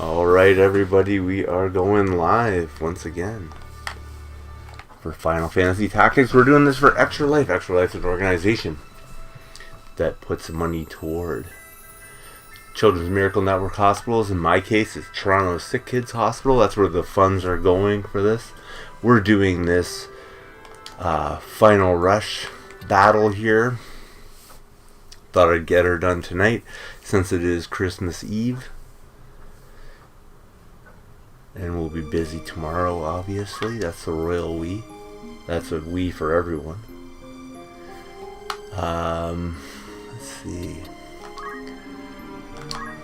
Alright, everybody, we are going live once again for Final Fantasy Tactics. We're doing this for Extralife. Extralife is an organization that puts money toward Children's Miracle Network hospitals. In my case, it's Toronto Sick Kids Hospital. That's where the funds are going for this. We're doing this final rush battle here. Thought I'd get her done tonight since it is Christmas Eve. And we'll be busy tomorrow, obviously. That's the royal we. That's a we for everyone. Let's see.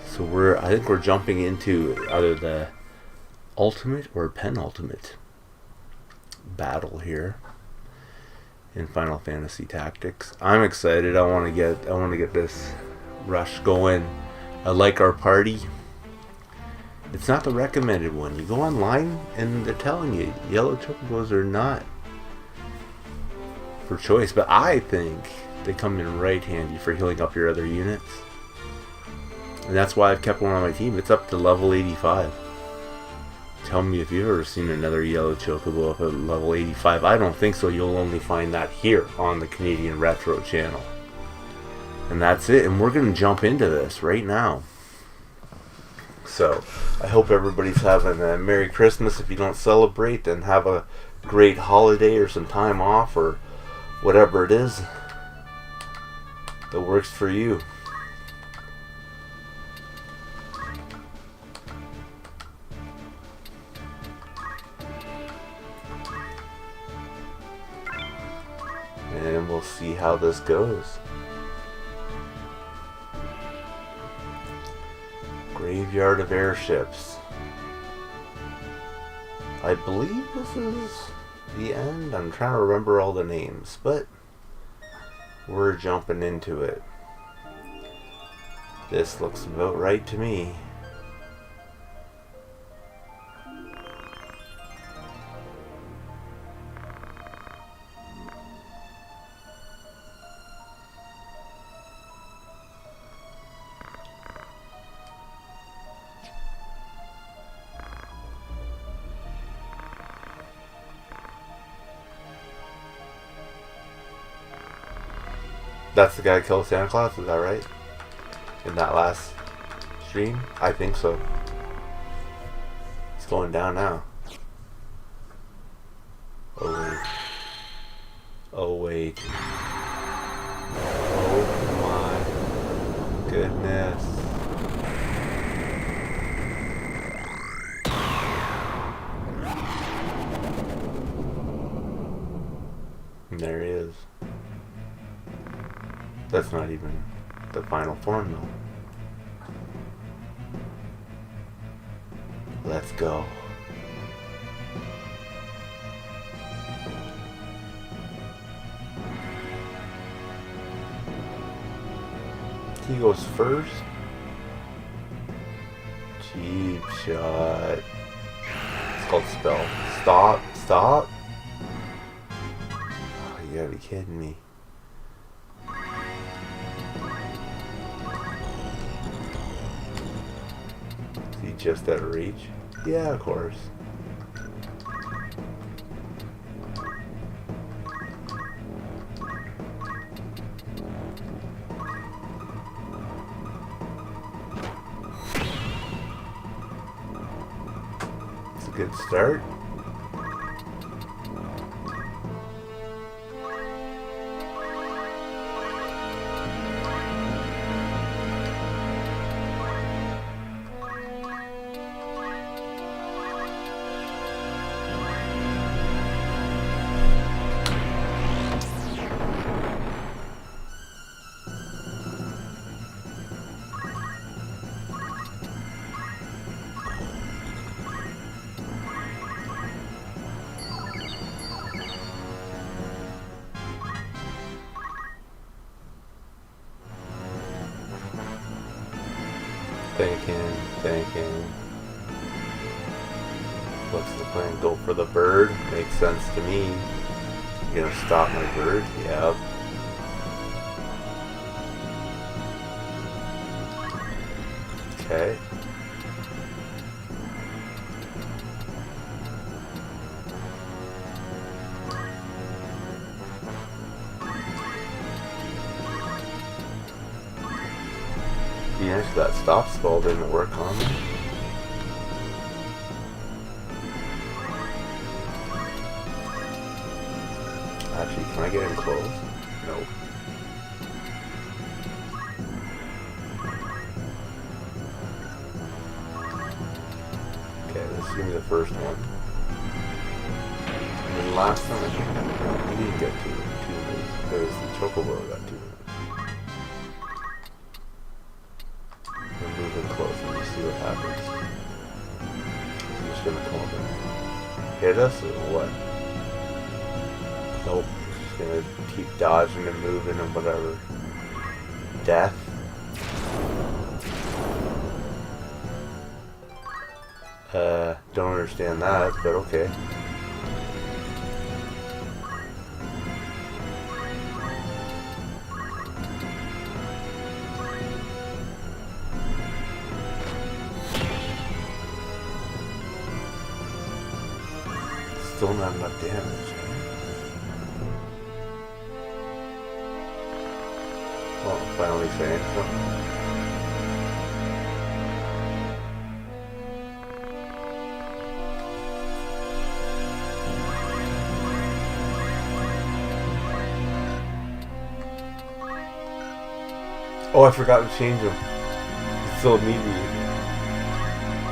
So I think we're jumping into either the ultimate or penultimate battle here in Final Fantasy Tactics. I'm excited. I want to get this rush going. I like our party. It's not the recommended one. You go online and they're telling you yellow chocobos are not for choice, but I think they come in right handy for healing up your other units. And that's why I've kept one on my team. It's up to level 85. Tell me if you've ever seen another yellow chocobo up at level 85. I don't think so. You'll only find that here on the Canadian Retro channel. And that's it. And we're going to jump into this right now. So, I hope everybody's having a Merry Christmas. If you don't celebrate, then have a great holiday or some time off or whatever it is that works for you. And we'll see how this goes. Graveyard of Airships. I believe this is the end. I'm trying to remember all the names, but we're jumping into it. This looks about right to me. That's the guy who killed Santa Claus, is that right? In that last stream? I think so. It's going down now. Oh wait. Oh my goodness. And there he is. That's not even the final form though. Let's go. He goes first. Cheap shot. It's called spell. Stop. Oh, you gotta be kidding me. Just out of reach? Yeah, of course. It's a good start. Thinking. What's the plan? Go for the bird? Makes sense to me. You gonna stop my bird? Yep. Okay. that stop skull didn't work on me. Actually, can I get in close? Nope. Okay, this is gonna be the first one. And then last time I think we didn't get 2 minutes. There's the Chocobo got 2 minutes. We're moving close and we'll see what happens. I'm just gonna come up and hit us or what? Nope. Just gonna keep dodging and moving and whatever. Death. Don't understand that, but okay. Still not enough damage. Well, finally saying something. Oh, I forgot to change him. He's still immediate.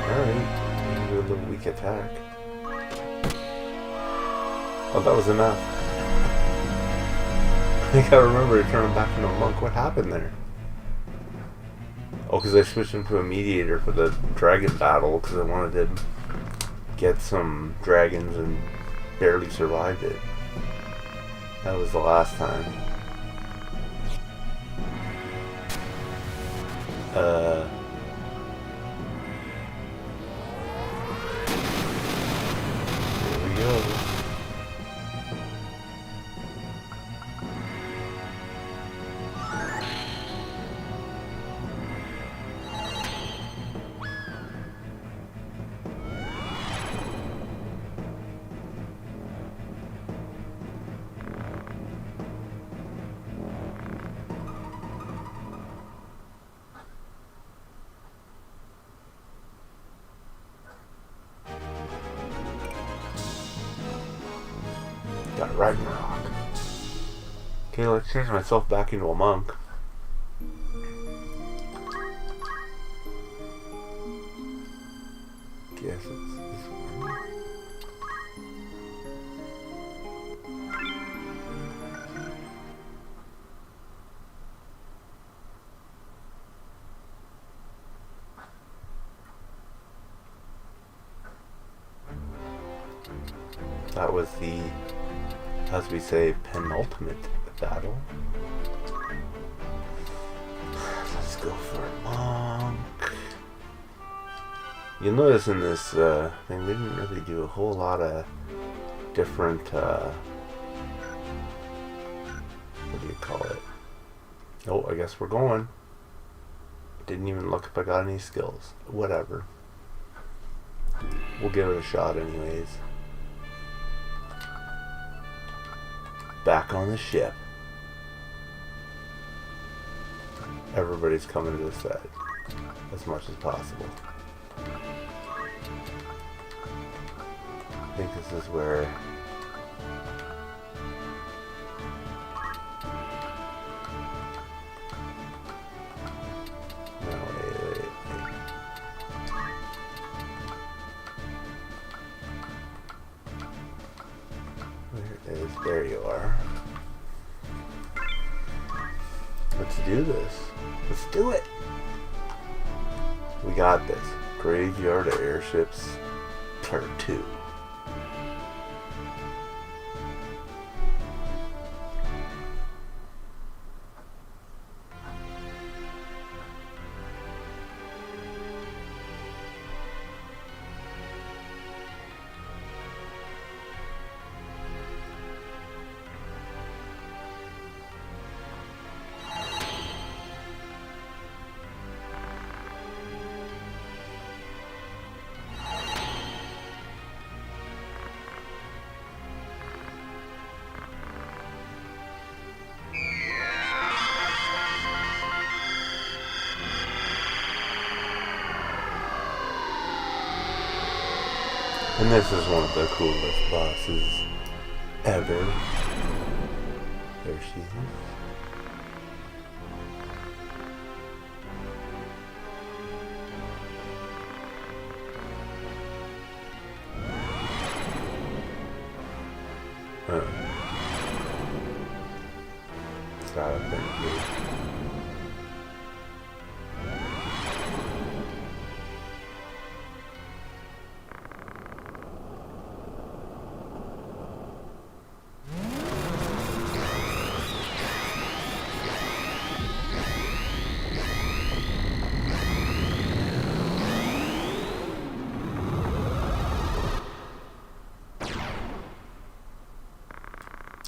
Alright. Do a little weak attack. Oh, that was enough. I gotta remember to turn him back into a monk. What happened there? Oh, because I switched him to a mediator for the dragon battle because I wanted to get some dragons and barely survived it. That was the last time. Here we go. Got Ragnarok. Okay, let's change myself back into a monk. Guess it's this one. That was the, as we say, penultimate battle. Let's go for a monk. You'll notice in this thing, we didn't really do a whole lot of different, what do you call it? Oh, I guess we're going. Didn't even look if I got any skills. Whatever. We'll give it a shot anyways. Back on the ship. Everybody's coming to this side as much as possible. I think this is where no, wait. Where is, there you are. Let's do this. Let's do it. We got this. Graveyard of Airships Part 2. And this is one of the coolest bosses ever. There she is. It's got a thing here.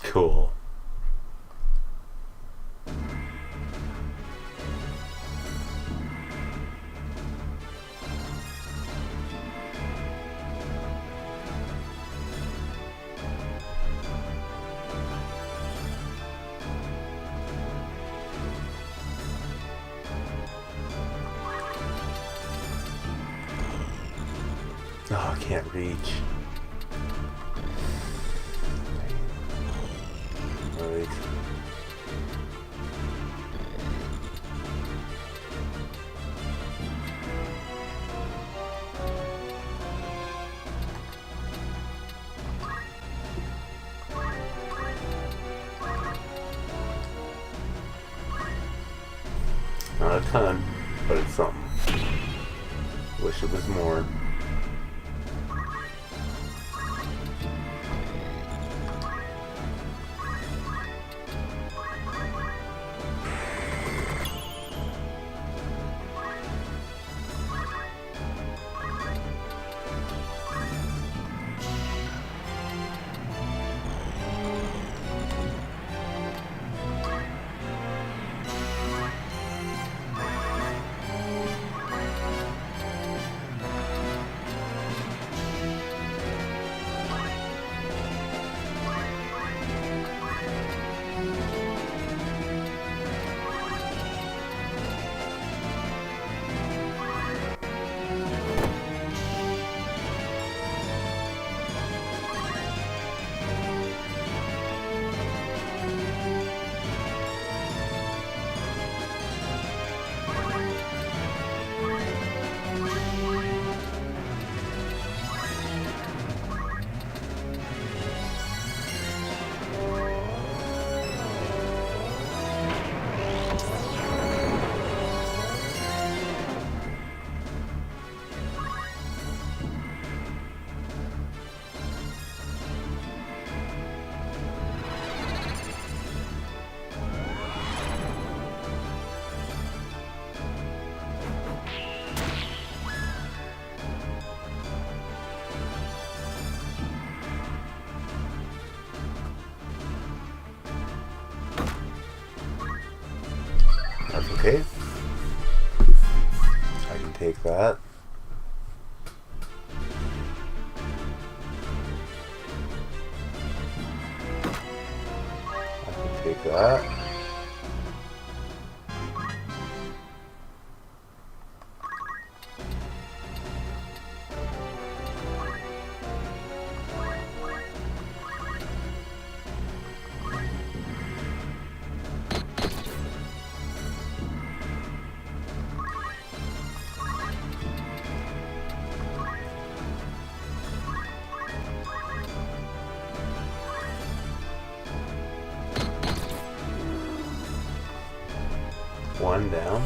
Cool. Oh, I can't reach. Alright. Not a ton, but it's something. Wish it was more. That's okay. I can take that. I can take that. One down.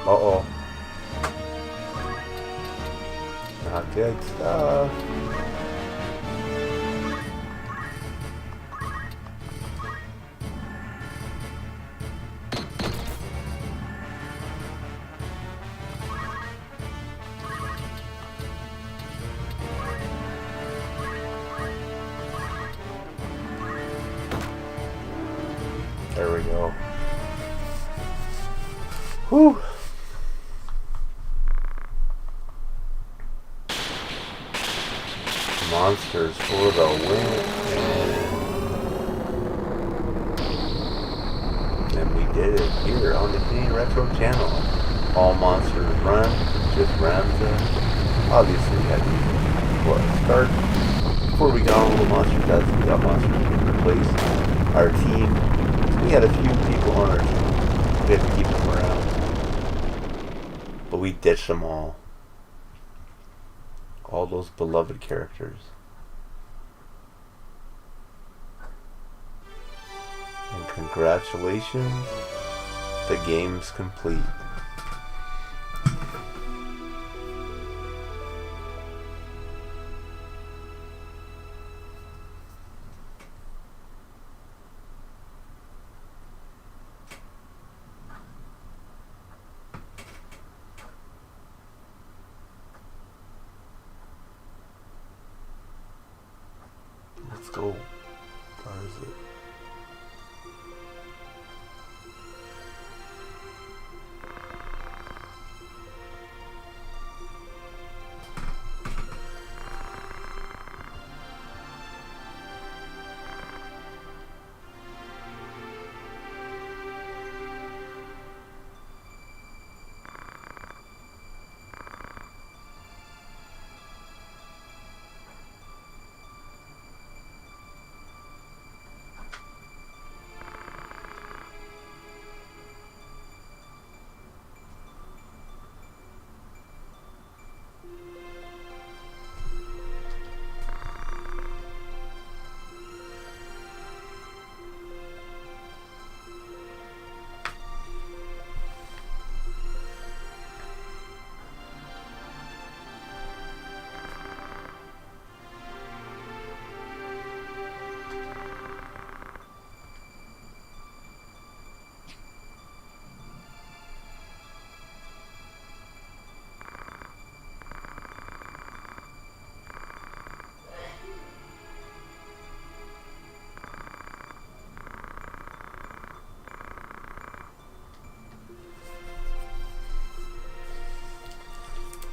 Uh-oh. Not good stuff. There we go. Whew. Monsters for the win. And we did it here on the Canadian Retro channel. All monsters run, just Ramza. Obviously we had to start before we got all the monsters as we got monsters to replace our team. We had a few people on our team. We had to keep them around. But we ditched them all. All those beloved characters. And congratulations, the game's complete. Let's go. Where is it?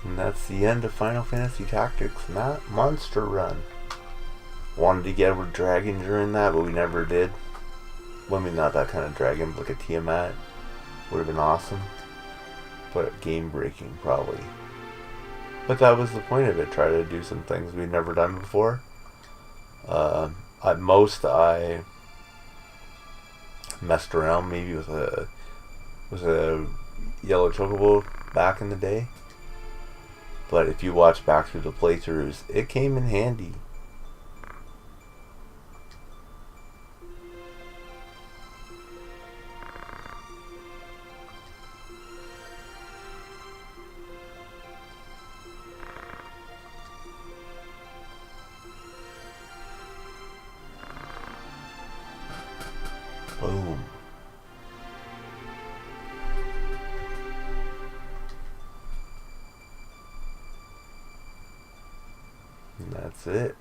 And that's the end of Final Fantasy Tactics Monster Run. Wanted to get a dragon during that, but we never did. Well, I mean, not that kind of dragon, but like a Tiamat. Would have been awesome. But game breaking, probably. But that was the point of it. Try to do some things we'd never done before. At most, I messed around maybe with a yellow chocobo back in the day. But if you watch back through the playthroughs, it came in handy. Boom. And that's it.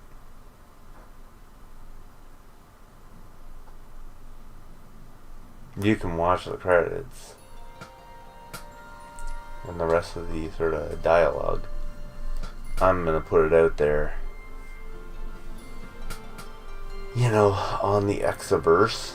You can watch the credits and the rest of the sort of dialogue. I'm gonna put it out there, you know, on the Exaverse.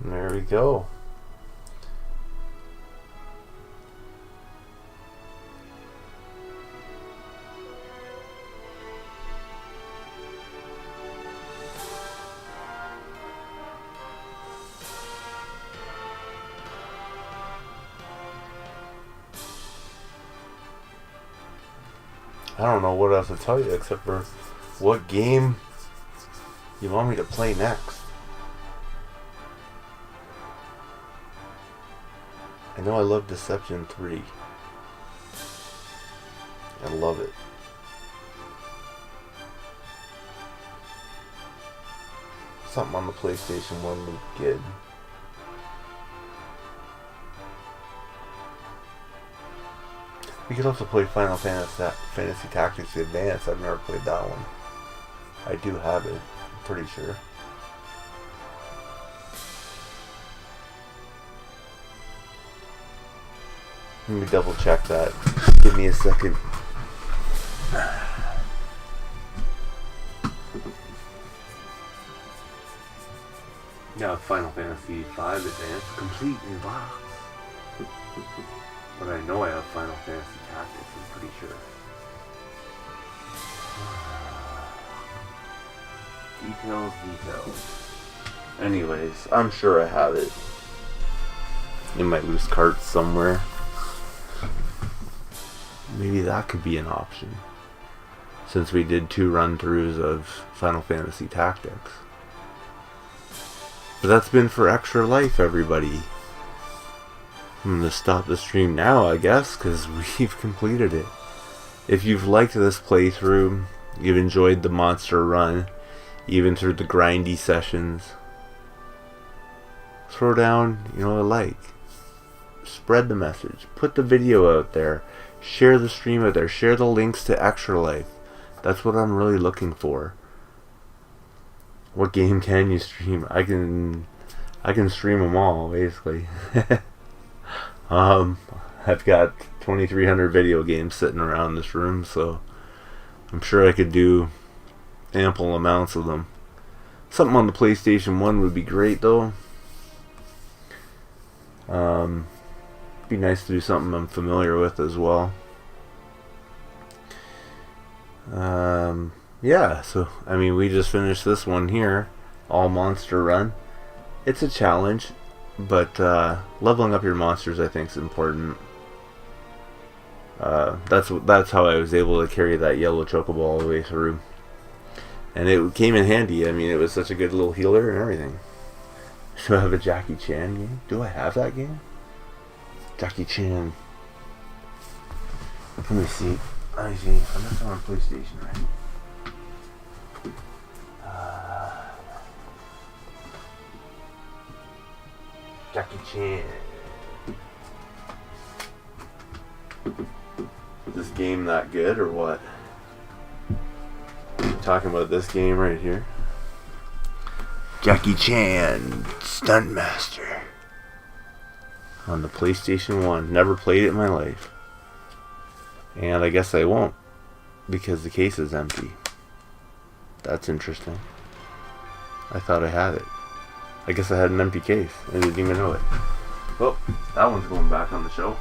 And there we go. I don't know what else to tell you except for what game you want me to play next. I know I love Deception 3. I love it. Something on the PlayStation 1 looked good. We could also play Final Fantasy Tactics Advance. I've never played that one. I do have it, I'm pretty sure. Let me double check that. Give me a second. Yeah, Final Fantasy V Advance complete in box. But I know I have Final Fantasy Tactics, I'm pretty sure. Details. Anyways, I'm sure I have it. In my loose carts somewhere. Maybe that could be an option. Since we did 2 run-throughs of Final Fantasy Tactics. But that's been for Extra Life, everybody. I'm going to stop the stream now, I guess, because we've completed it. If you've liked this playthrough, you've enjoyed the monster run, even through the grindy sessions, throw down, a like. Spread the message. Put the video out there. Share the stream out there. Share the links to Extra Life. That's what I'm really looking for. What game can you stream? I can stream them all, basically. I've got 2,300 video games sitting around this room, so I'm sure I could do ample amounts of them. Something on the PlayStation 1 would be great, though. Be nice to do something I'm familiar with as well. Yeah, so, we just finished this one here, all monster run. It's a challenge, but leveling up your monsters, I think, is important. That's how I was able to carry that yellow chocobo all the way through. And it came in handy. It was such a good little healer and everything. Do I have a Jackie Chan game? Do I have that game? Jackie Chan. Let me see. I'm not on PlayStation, right? Jackie Chan. Is this game that good or what? I'm talking about this game right here. Jackie Chan, Stuntmaster. On the PlayStation 1. Never played it in my life. And I guess I won't. Because the case is empty. That's interesting. I thought I had it. I guess I had an empty case. I didn't even know it. Well, that one's going back on the shelf.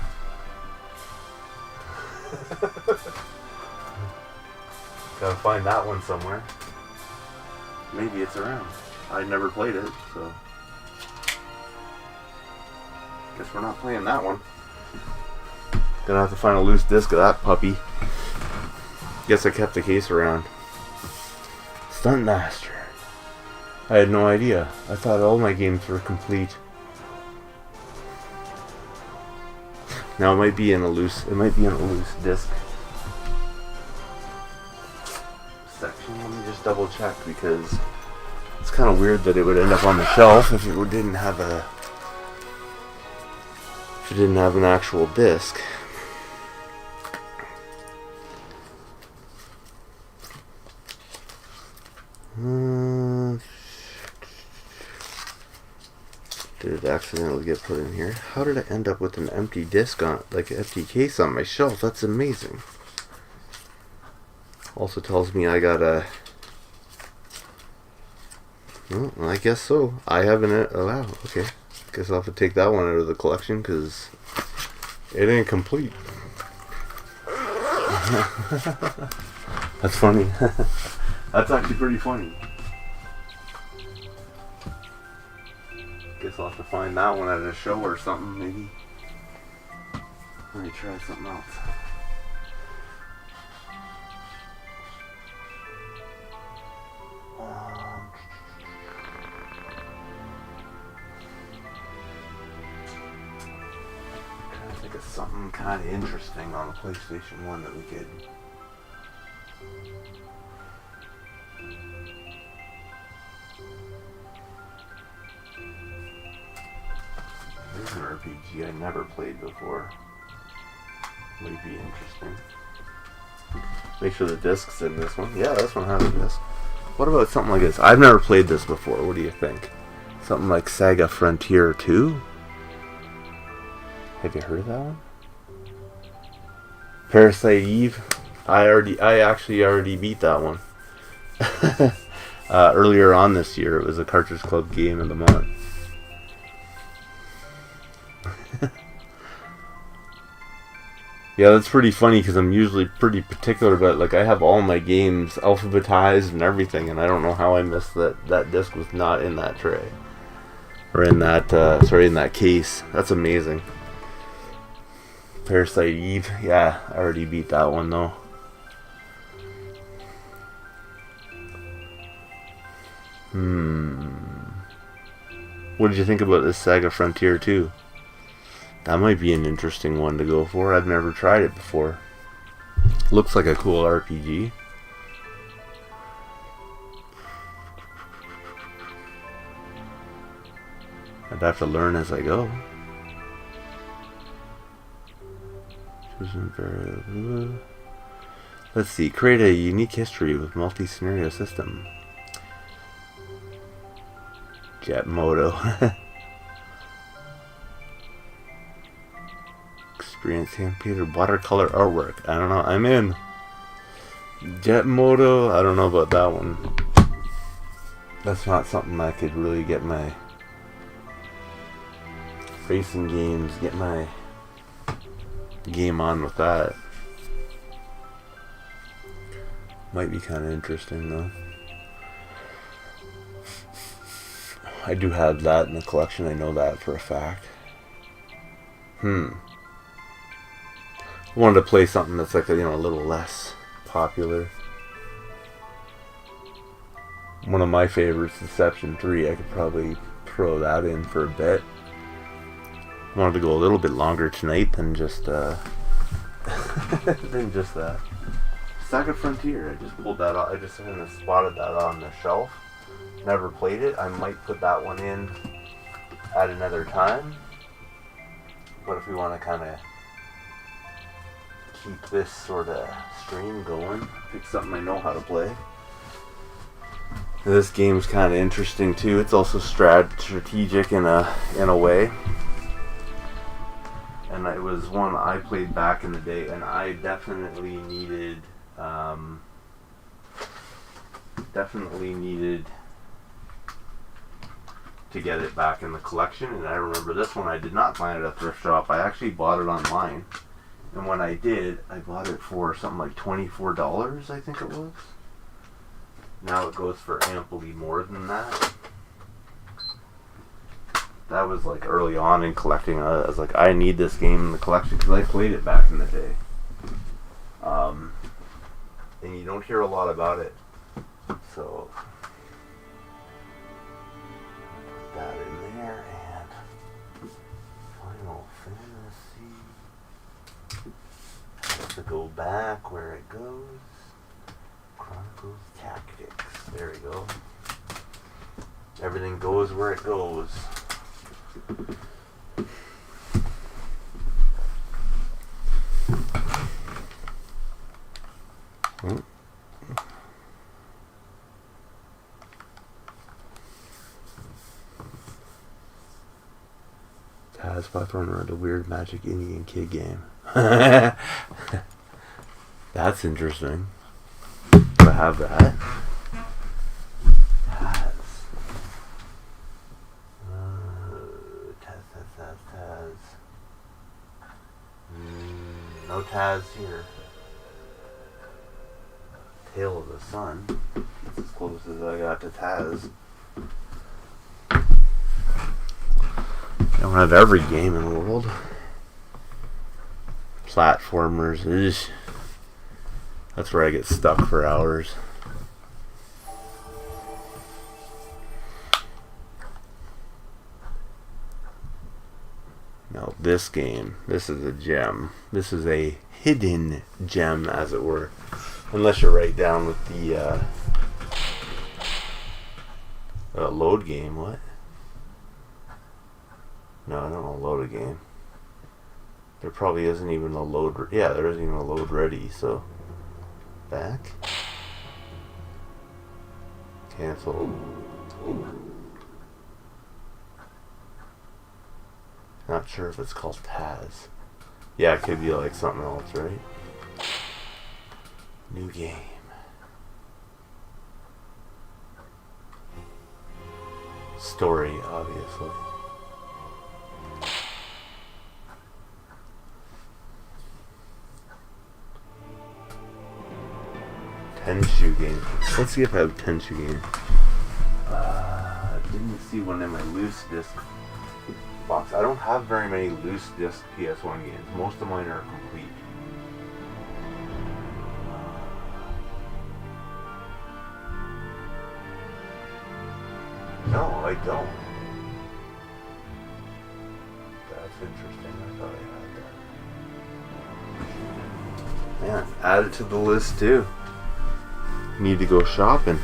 Gotta find that one somewhere. Maybe it's around. I never played it, so guess we're not playing that one. Gonna have to find a loose disc of that puppy. Guess I kept the case around. Stuntmaster. I had no idea. I thought all my games were complete. Now it might be in a loose disc section. Let me just double check because it's kind of weird that it would end up on the shelf if it didn't have an actual disc. Did it accidentally get put in here? How did I end up with an empty disc on, like an empty case on my shelf? That's amazing. Also tells me I gotta Well, I guess so. I haven't. Oh, wow. Okay. Guess I'll have to take that one out of the collection because it ain't complete. That's funny. That's actually pretty funny. Guess I'll have to find that one at a show or something, maybe. Let me try something else. Trying to think of something kind of interesting on the PlayStation 1 that we could. Here's an RPG I never played before. Might be interesting. Make sure the disc's in this one. Yeah, this one has a disc. What about something like this? I've never played this before. What do you think? Something like Saga Frontier 2? Have you heard of that one? Parasite Eve? I actually already beat that one. Earlier on this year, it was a Cartridge Club Game of the Month. Yeah, that's pretty funny because I'm usually pretty particular about it. Like, I have all my games alphabetized and everything, and I don't know how I missed that disc was not in that tray. Or in that, in that case. That's amazing. Parasite Eve. Yeah, I already beat that one, though. What did you think about this Saga Frontier 2? That might be an interesting one to go for. I've never tried it before. Looks like a cool RPG. I'd have to learn as I go. Let's see. Create a unique history with multi-scenario system. Jet Moto. Experience hand-painted watercolor artwork. I don't know. I'm in. Jet Moto. I don't know about that one. That's not something I could really get my racing games, get my game on with that. Might be kind of interesting though. I do have that in the collection. I know that for a fact. I wanted to play something that's like a little less popular. One of my favorites, Deception 3. I could probably throw that in for a bit. I wanted to go a little bit longer tonight than just that. Saga Frontier. I just pulled that out. I just kind of spotted that on the shelf. Never played it. I might put that one in at another time. But if we want to kind of keep this sort of stream going, pick something I know how to play. This game's kind of interesting too. It's also strategic in a way. And it was one I played back in the day, and I definitely needed to get it back in the collection. And I remember this one I did not find at a thrift shop. I actually bought it online, and when I did, I bought it for something like $24, I think it was. Now it goes for amply more than that. That was like early on in collecting. I was like, I need this game in the collection because I played it back in the day. And you don't hear a lot about it. So, put that in there, and Final Fantasy. Have to go back where it goes. Chronicles Tactics. There we go. Everything goes where it goes. Taz Platformer, the weird magic Indian kid game. That's interesting. Do I have that? Taz. Taz. No Taz here. Tale of the Sun. That's as close as I got to Taz. I don't have every game in the world. Platformers. Eesh. That's where I get stuck for hours. Now this game, this is a gem. This is a hidden gem, as it were. Unless you're right down with the load game. What? No, I don't know load a game. There probably isn't even a load. Yeah, there isn't even a load ready. So back. Cancel. Not sure if it's called Taz. Yeah, it could be like something else, right? New game. Story, obviously. Tenshu game. Let's see if I have Tenshu game. I didn't see one in my loose disc box. I don't have very many loose disc PS1 games. Most of mine are complete. No, I don't. That's interesting. I thought I had that. Man, add it to the list too. Need to go shopping.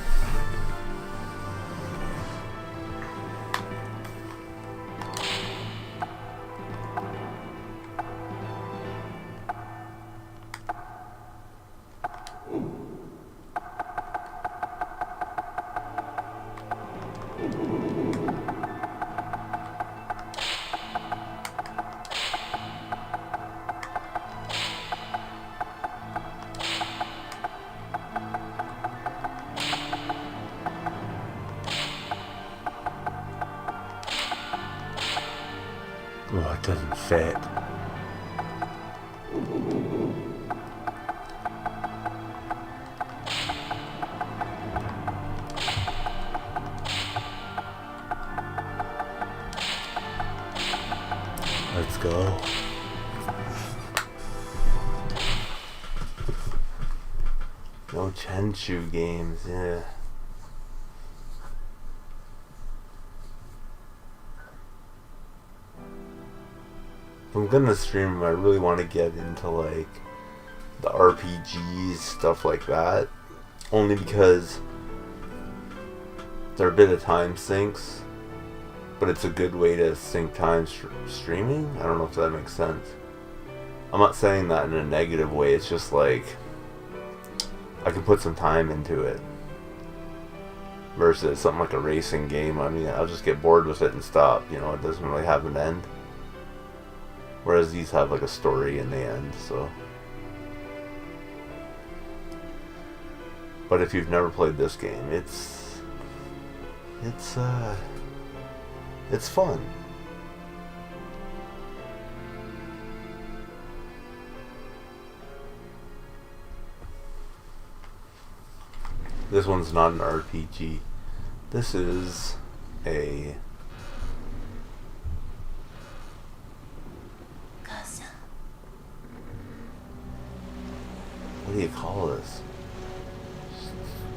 Oh, it doesn't fit. Let's go. No Tenshu games, yeah. If I'm gonna stream, I really want to get into like the RPGs, stuff like that. Only because they're a bit of time sinks, but it's a good way to sync time streaming. I don't know if that makes sense. I'm not saying that in a negative way. It's just like I can put some time into it versus something like a racing game. I mean, I'll just get bored with it and stop. You know, it doesn't really have an end. Whereas these have like a story in the end, so. But if you've never played this game, it's fun. This one's not an RPG. This is a what do you call this?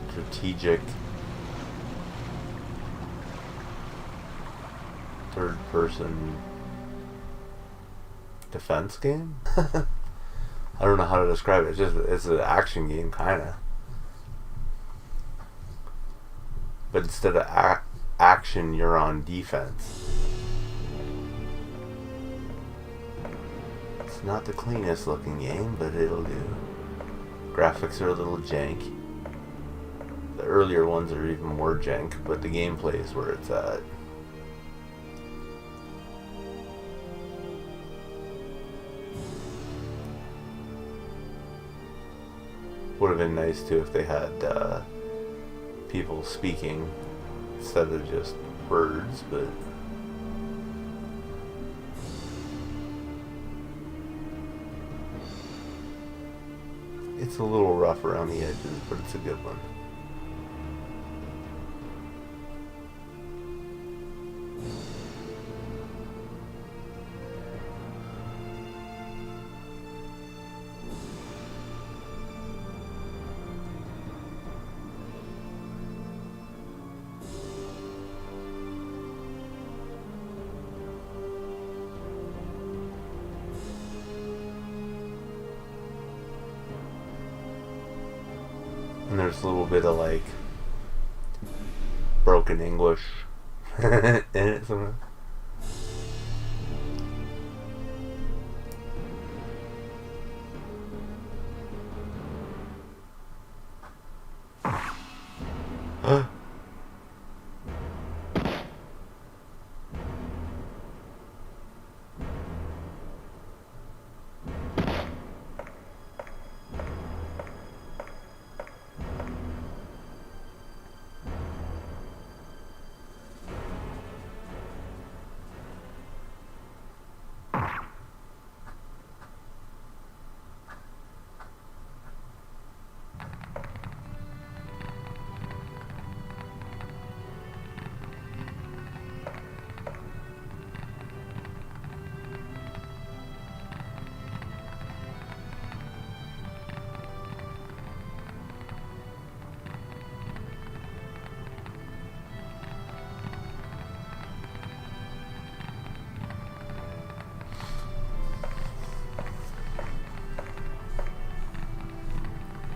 Strategic third person defense game? I don't know how to describe it. It's an action game, kinda. But instead of action, you're on defense. It's not the cleanest looking game, but it'll do. Graphics are a little jank. The earlier ones are even more jank, but the gameplay is where it's at. Would have been nice too if they had people speaking instead of just words, but It's a little rough around the edges, but it's a good one. And there's a little bit of like broken English in it somewhere.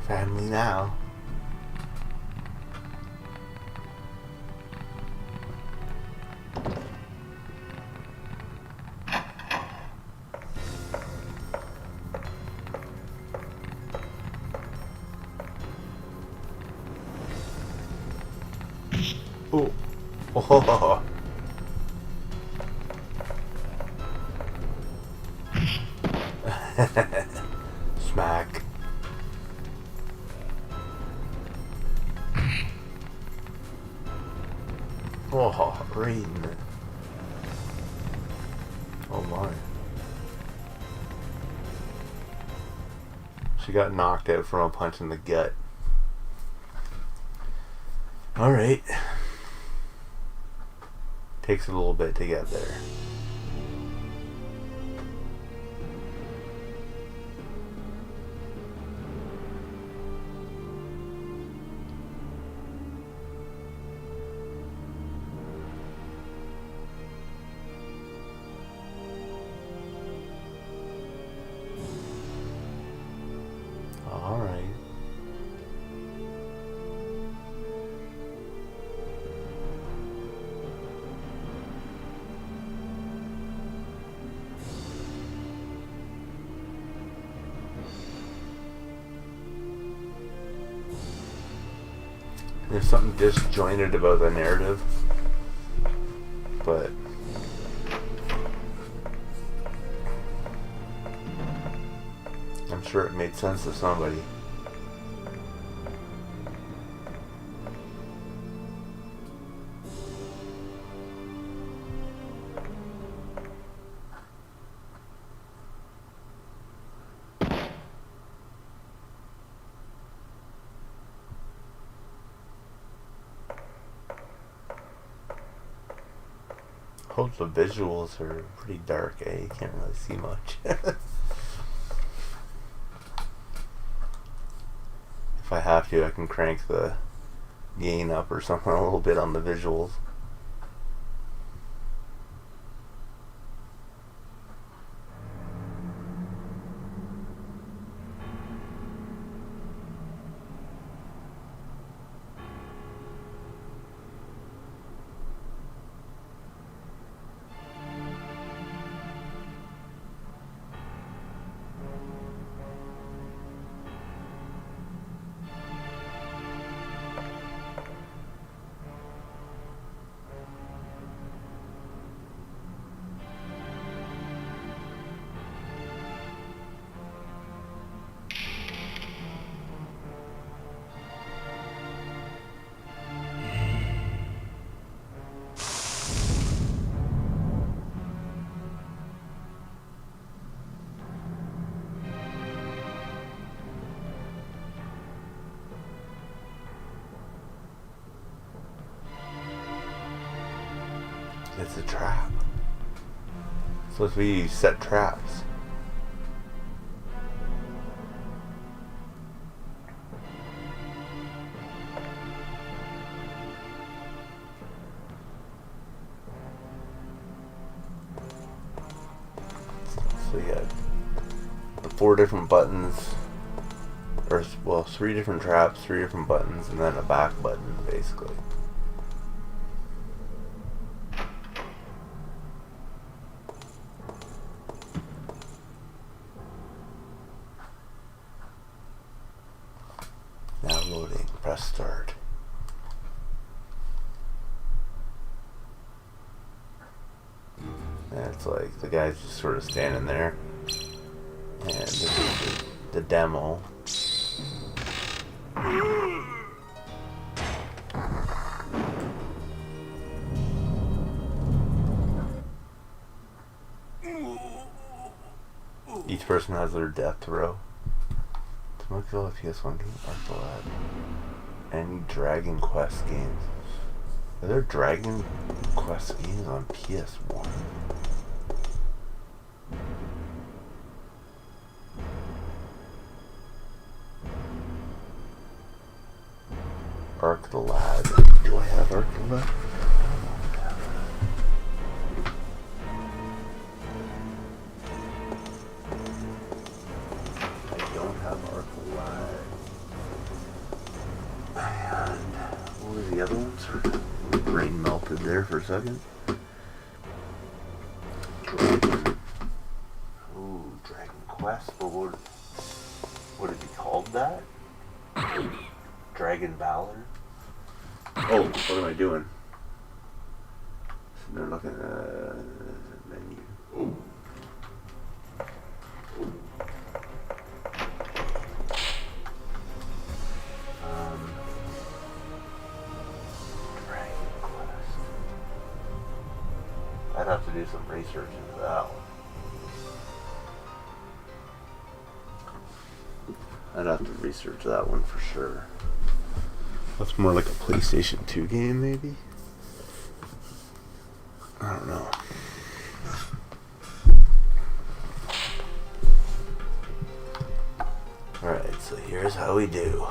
Family now. Oh. Oh. Smack. Oh, right in it. Oh my. She got knocked out from a punch in the gut. Alright. Takes a little bit to get there. Alright. There's something disjointed about the narrative, but I'm sure it made sense to somebody. Hope the visuals are pretty dark, eh? You can't really see much. If I have to, I can crank the gain up or something a little bit on the visuals. It's a trap. It's supposed to be set traps. So you got 4 different buttons, or well, 3 different traps, 3 different buttons, and then a back button, basically. Now loading. Press start. And it's like the guy's just sort of standing there. And this is the demo. Each person has their death row. Smokefield PS1 game, Arcalad. Any Dragon Quest games? Are there Dragon Quest games on PS1? Arc the Lad. Do I have Arc the Lad? I don't have Arc the Lad. And what were the other ones? My brain melted there for a second. Ooh, Dragon Quest. But would it be called that? Dragon Valor? Oh, what am I doing? They're looking at the menu. Dragon Quest. I'd have to do some research into that one. I'd have to research that one for sure. That's more like a PlayStation 2 game, maybe? I don't know. Alright, so here's how we do.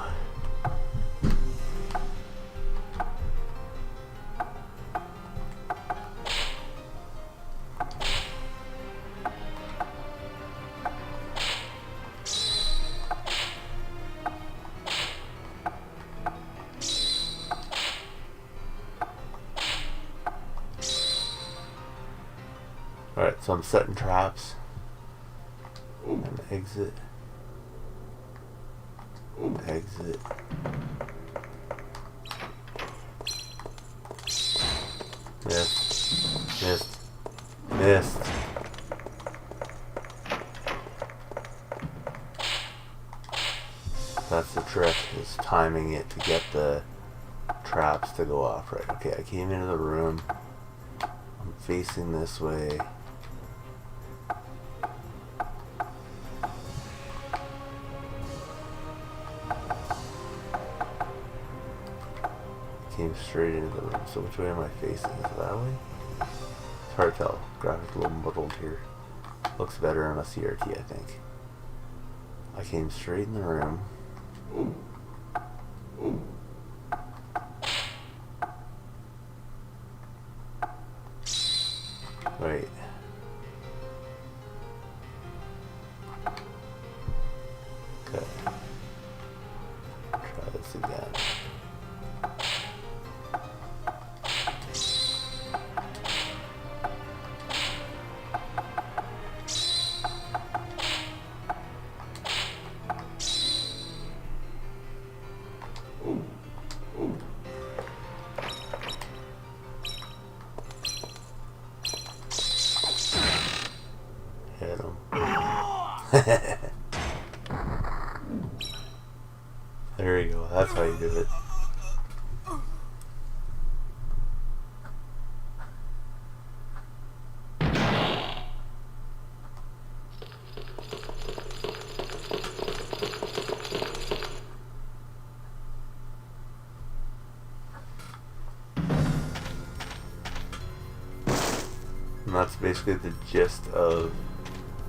Alright, so I'm setting traps. And exit. Exit. Missed. Missed. Missed. That's the trick, is timing it to get the traps to go off right. Okay, I came into the room. I'm facing this way. Came straight into the room. So which way am I facing? Is it that way? It's hard to tell. Graphics a little muddled here. Looks better on a CRT, I think. I came straight in the room. Wait. Okay. Try this again. Hit him. There you go. That's how you do it. And that's basically the gist of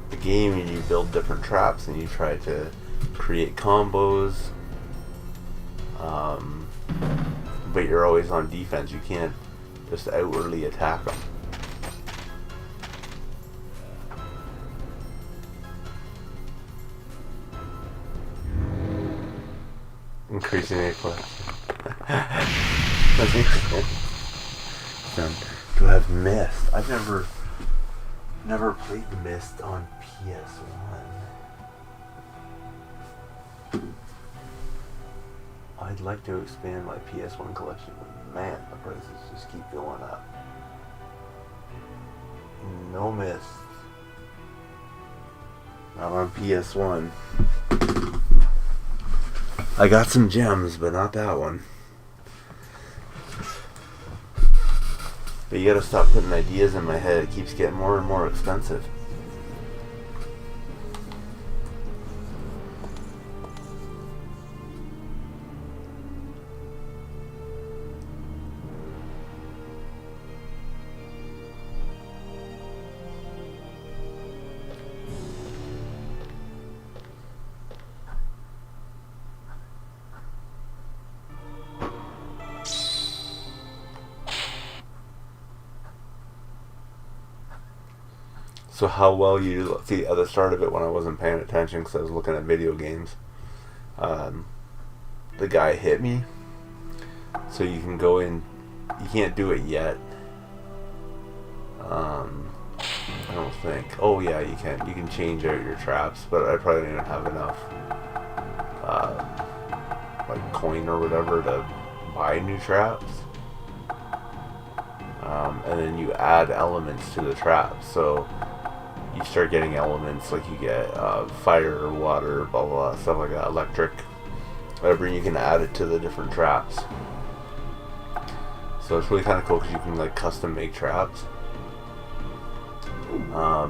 the game, and you build different traps and you try to create combos. But you're always on defense. You can't just outwardly attack them. Increasing a question. To have Myst. I've never played Myst on PS1. I'd like to expand my PS1 collection, but man, the prices just keep going up. No Myst. Not on PS1. I got some gems, but not that one. But you gotta stop putting ideas in my head. It keeps getting more and more expensive. So how well you see at the start of it, when I wasn't paying attention because I was looking at video games, the guy hit me. So you can go in. You can't do it yet. I don't think. Oh yeah, you can. You can change out your traps, but I probably didn't have enough like coin or whatever to buy new traps. And then you add elements to the traps. So you start getting elements like you get fire, water, blah, blah, blah, stuff like that, electric, whatever, and you can add it to the different traps. So it's really kind of cool because you can like custom make traps. I'll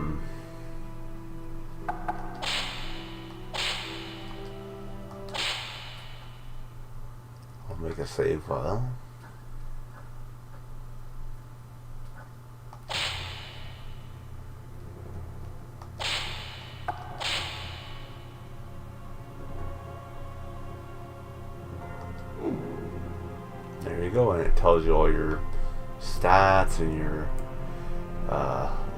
make a save file. There you go, and it tells you all your stats and your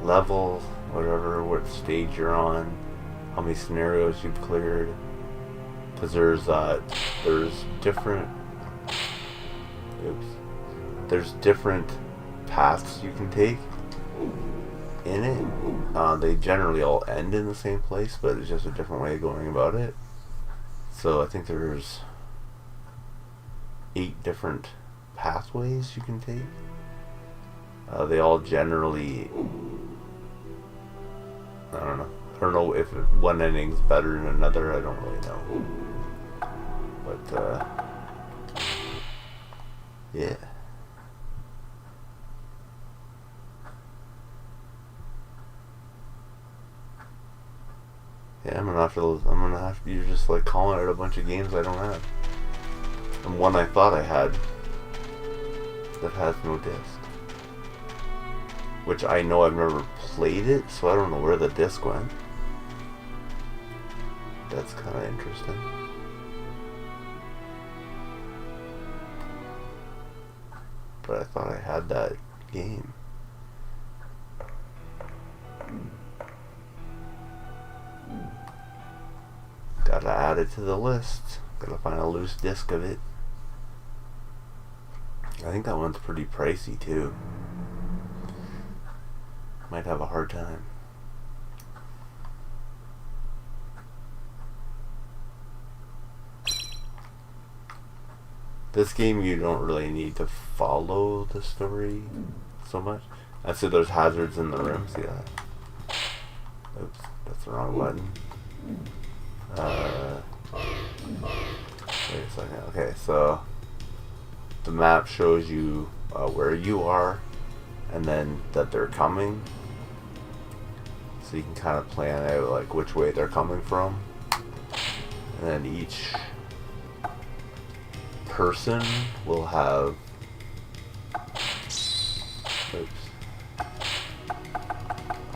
level, whatever, what stage you're on, how many scenarios you've cleared. Because there's different paths you can take in it. They generally all end in the same place, but it's just a different way of going about it. So I think there's 8 different pathways you can take. They all generally, I don't know if one ending's better than another. I don't really know, but yeah. Yeah, I'm gonna have to. You're just like calling out a bunch of games I don't have, and one I thought I had that has no disc, which I know I've never played it, so I don't know where the disc went. That's kind of interesting. But I thought I had that game. Gotta add it to the list. Gotta find a loose disc of it. I think that one's pretty pricey too. Might have a hard time. This game you don't really need to follow the story so much. I said there's hazards in the room. See that? Oops, that's the wrong button. Wait a second. Okay, so the map shows you where you are, and then that they're coming. So you can kind of plan out like which way they're coming from, and then each person will have. Oops.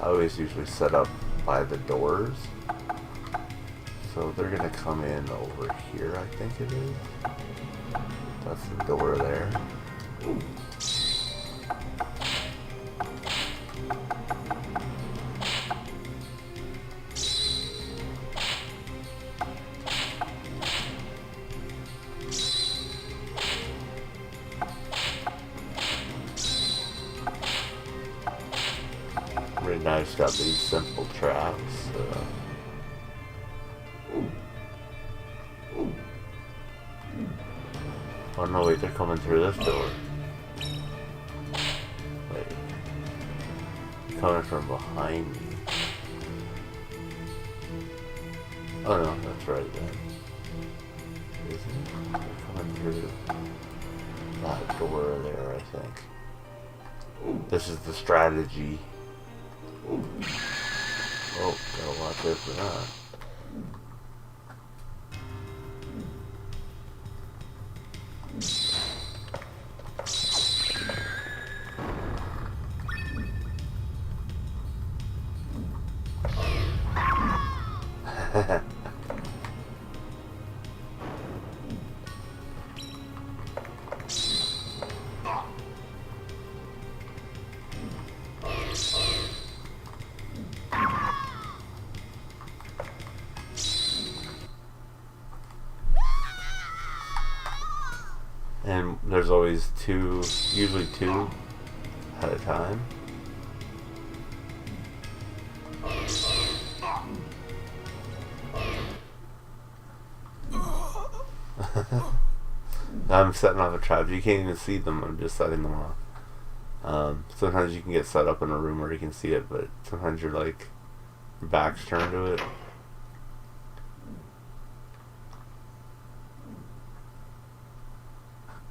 I always usually set up by the doors. So they're gonna come in over here, I think it is. That's the door there. Right now, I just got these simple traps. Oh no, wait, they're coming through this door. Wait. Coming from behind me. Oh no, that's right then. Isn't it? They're coming through that door there, I think. This is the strategy. Oh, gotta watch out for that. And there's always two, usually two at a time. I'm setting off a trap. You can't even see them. I'm just setting them off. Sometimes you can get set up in a room where you can see it, but sometimes you're like, your back's turned to it.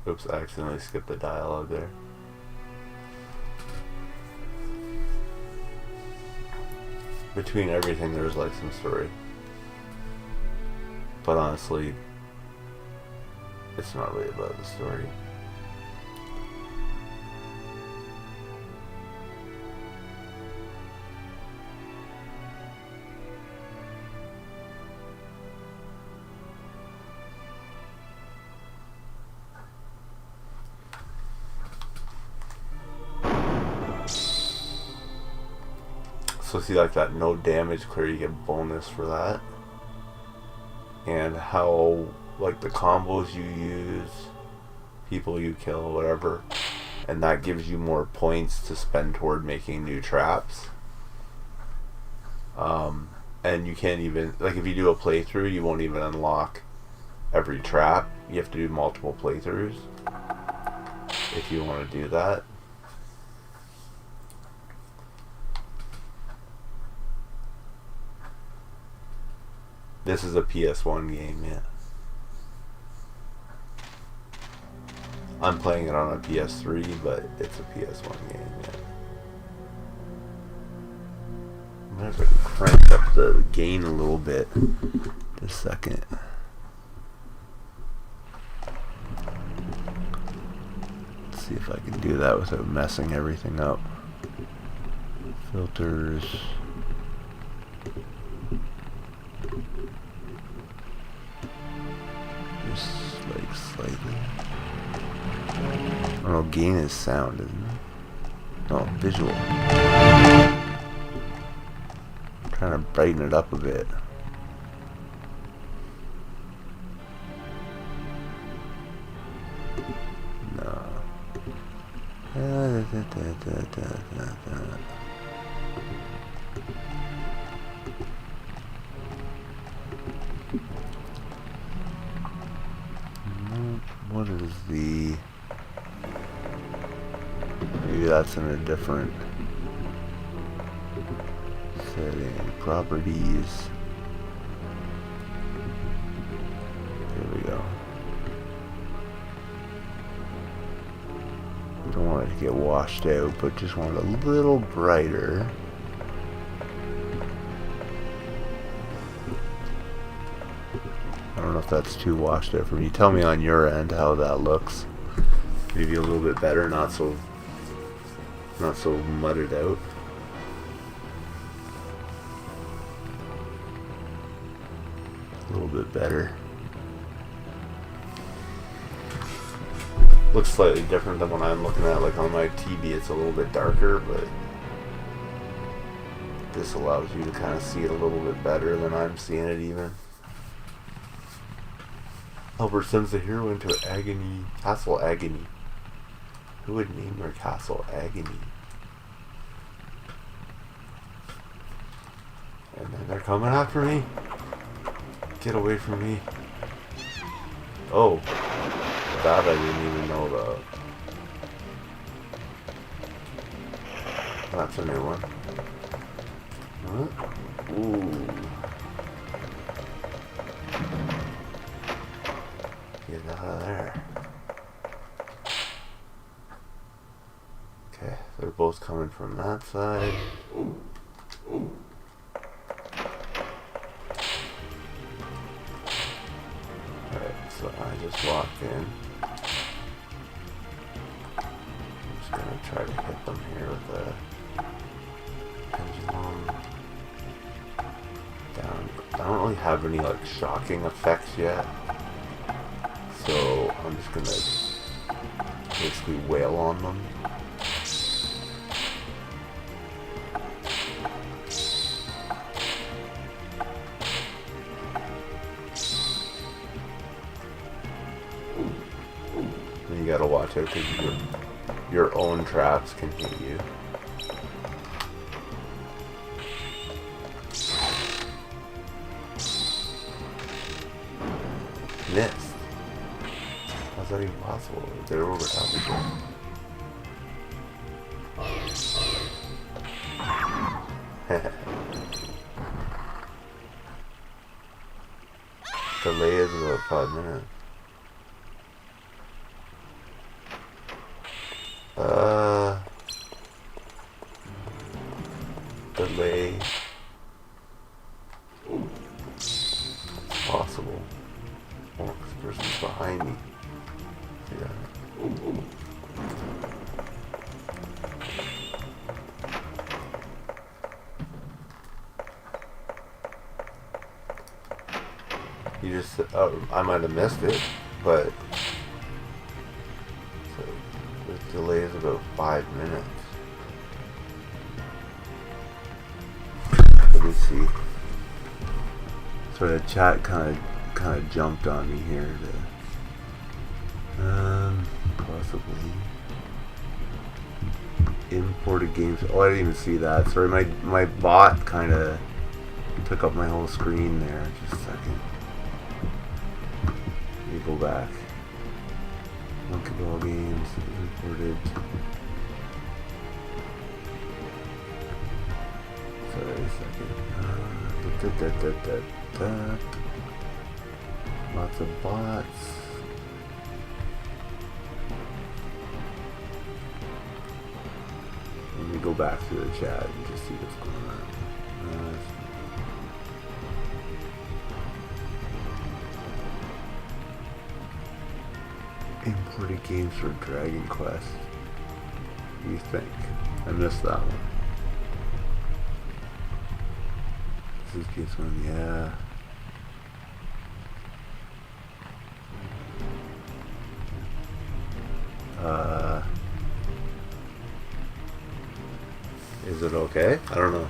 Oops, I accidentally skipped the dialogue there. Between everything, there's like some story. But honestly, it's not really about the story. So see, like that no damage clear, you get bonus for that. And how, like, the combos you use, people you kill, whatever, and that gives you more points to spend toward making new traps. And you can't even, like, if you do a playthrough, you won't even unlock every trap. You have to do multiple playthroughs if you want to do that. This is a PS1 game, yeah. I'm playing it on a PS3, but it's a PS1 game, yeah. I'm gonna have to crank up the gain a little bit. Just a second. Let's see if I can do that without messing everything up. Filters. Just like slightly. Oh, gain is sound, isn't it? No, visual. I'm trying to brighten it up a bit. No. What is the... Maybe that's in a different setting. Properties. There we go. Don't want it to get washed out, but just want it a little brighter. I don't know if that's too washed out for me. Tell me on your end how that looks. Maybe a little bit better, not so mudded out. a little bit better. Looks slightly different than what I'm looking at. Like on my TV, it's a little bit darker, but this allows you to kind of see it a little bit better than I'm seeing it even. Albert sends the hero into agony. Castle Agony. Who would name their castle Agony? And then they're coming after me. Get away from me. Oh. That I didn't even know about. That's a new one. What? Ooh. Get out of there. Okay, they're both coming from that side. Alright, so I just walked in. Gonna try to hit them here with a pendulum down. I don't really have any like shocking effects yet, so I'm just gonna basically wail on them. And you gotta watch out because your own traps can hit you. Missed. How's that even possible? They're over top of each other. Delay is about 5 minutes. Delay. It's possible. Oh, this person's behind me. Yeah. You just, I might have missed it, but so the delay is about 5 minutes. Let me see. So the chat kind of jumped on me here to possibly imported games. Oh, I didn't even see that. Sorry, my bot kind of took up my whole screen there. Just a second. Let me go back. Monkey Ball games imported. Sorry, a second. Lots of bots. Let me go back to the chat and just see what's going on. Imported games for Dragon Quest. What do you think? I missed that one. This is PS1, yeah. Is it okay? I don't know.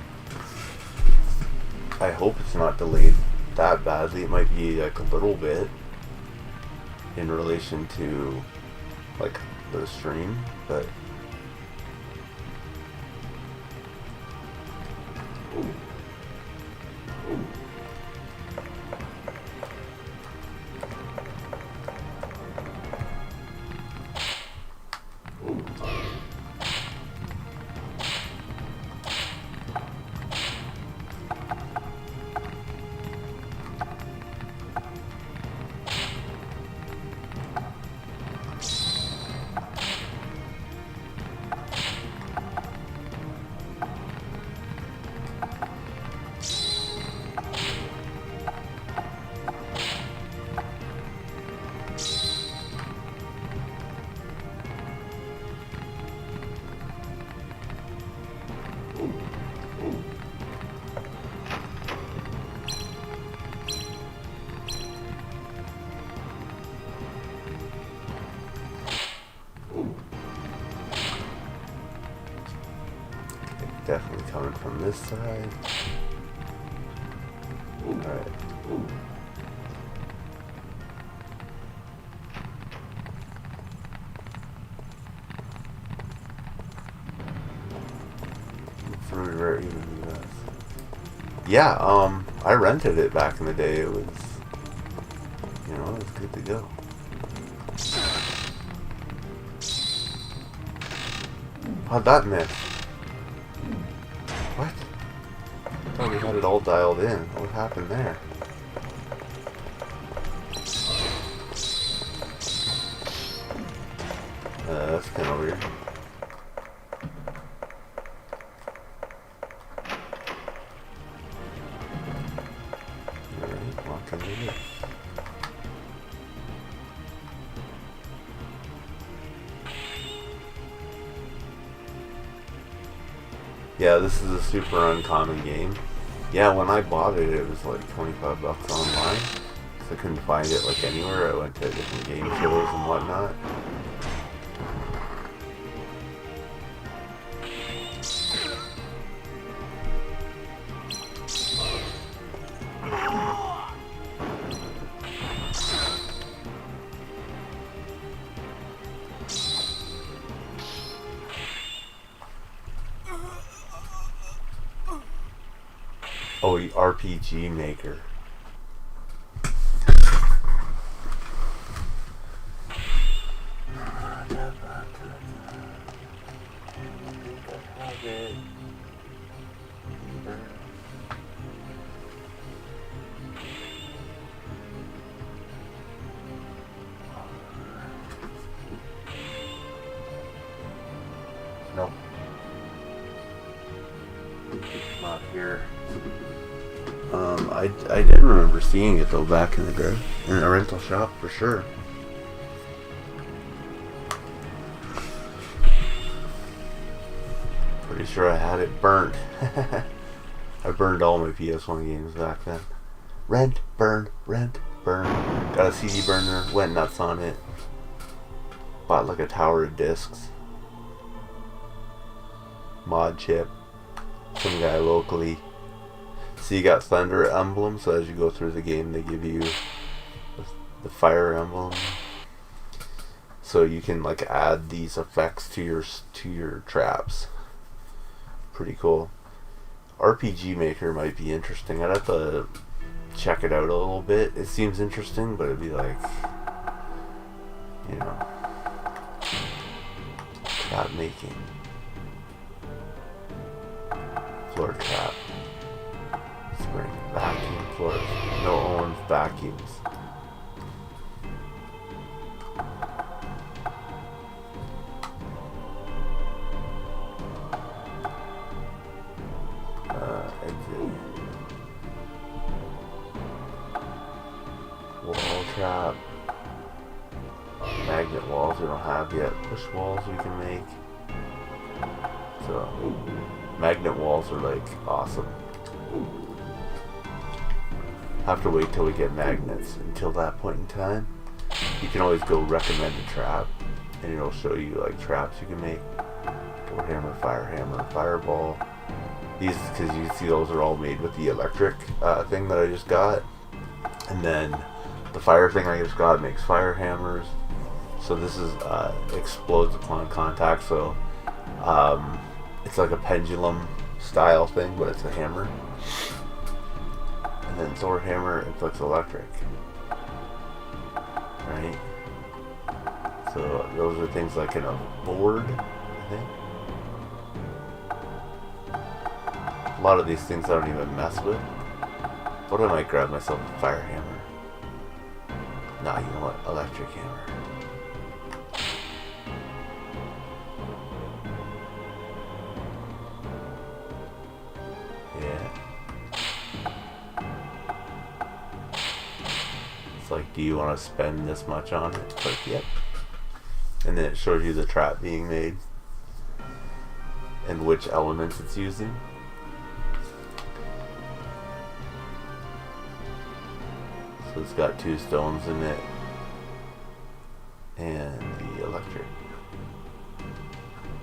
I hope it's not delayed that badly. It might be like a little bit in relation to like the stream, but this side. Alright. It's really rare even in the US. Yeah, I rented it back in the day. It was, you know, it was good to go. How'd that miss? What? I thought we had it all dialed in. What happened there? That's kind of weird. Alright, what can we do? Yeah, this is a super uncommon game. Yeah, when I bought it, it was like 25 bucks online. So I couldn't find it like anywhere. I went to different game shows and whatnot. Oh, RPG Maker. Nope. Not here. I did remember seeing it though back in the day in a rental shop for sure. Pretty sure I had it burnt. I burned all my PS1 games back then. Rent, burn, rent, burn. Got a CD burner, went nuts on it. Bought like a tower of discs. Mod chip. Some guy locally. So you got Thunder emblem, so as you go through the game they give you the fire emblem. So you can like add these effects to your traps. Pretty cool. RPG Maker might be interesting. I'd have to check it out a little bit. It seems interesting, but it'd be like, you know, trap making. Floor trap. Spring. Vacuum floors. No owns vacuums. Exit. Wall trap. Magnet walls we don't have yet. Push walls we can make. So, magnet walls are like awesome. Have to wait till we get magnets. Until that point in time, you can always go recommend a trap, and it'll show you like traps you can make. Door hammer, fireball. These, because you see those are all made with the electric thing that I just got, and then the fire thing I just got makes fire hammers. So this is explodes upon contact. So it's like a pendulum style thing, but it's a hammer. And then sword hammer inflicts electric. Right? So those are things like in a board, I think. A lot of these things I don't even mess with. But I might grab myself a fire hammer. Nah, you know what? Electric hammer. Like, do you want to spend this much on it? It's like, yep. And then it shows you the trap being made and which elements it's using. So it's got 2 stones in it and the electric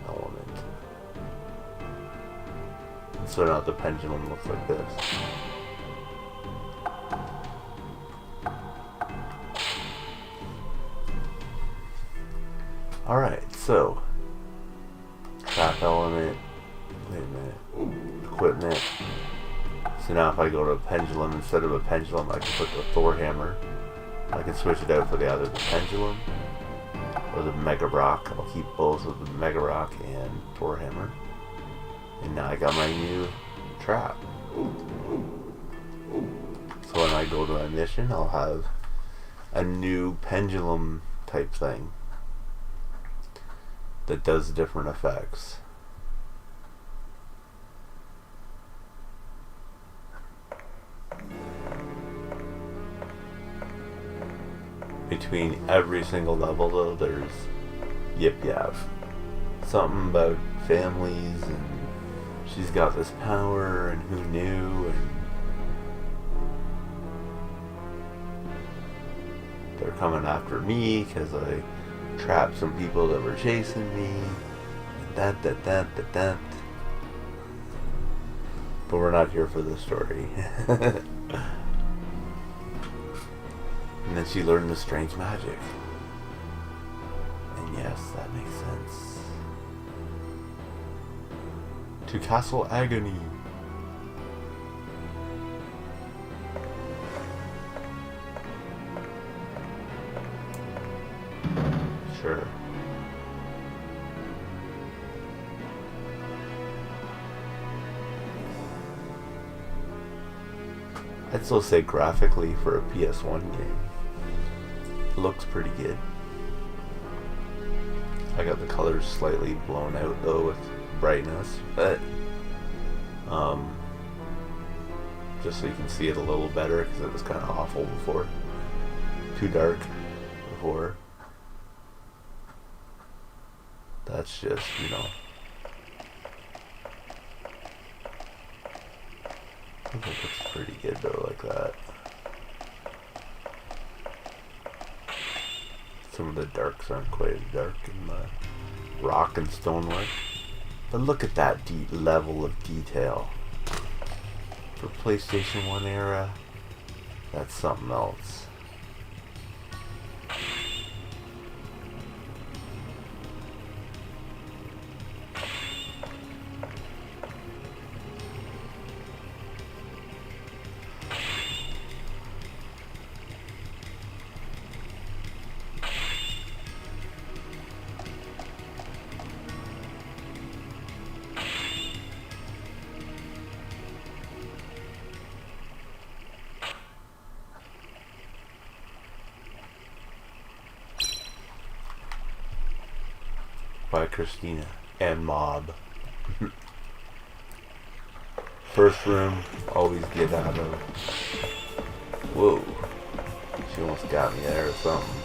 element. so now the pendulum looks like this. Alright, so trap element, wait a minute, equipment. So now if I go to a pendulum, instead of a pendulum I can put the Thor hammer. I can switch it out for either the pendulum or the Mega Rock. I'll keep both of the Mega Rock and Thor hammer. And now I got my new trap. So when I go to my mission, I'll have a new pendulum type thing that does different effects. Between every single level though, there's Yip Yap. Something about families and she's got this power and who knew, and they're coming after me because I trapped some people that were chasing me. That. But we're not here for this story. And then she learned the strange magic. And yes, that makes sense. To Castle Agony. Sure. I'd still say graphically for a PS1 game, it looks pretty good. I got the colors slightly blown out though with brightness, but just so you can see it a little better because it was kind of awful before. Too dark before. That's just, you know. I think it looks pretty good though, like that. Some of the darks aren't quite as dark in the rock and stonework. But look at that level of detail. For PlayStation 1 era, that's something else. By Christina and Mob. First room, always get out of. Whoa. She almost got me there or something.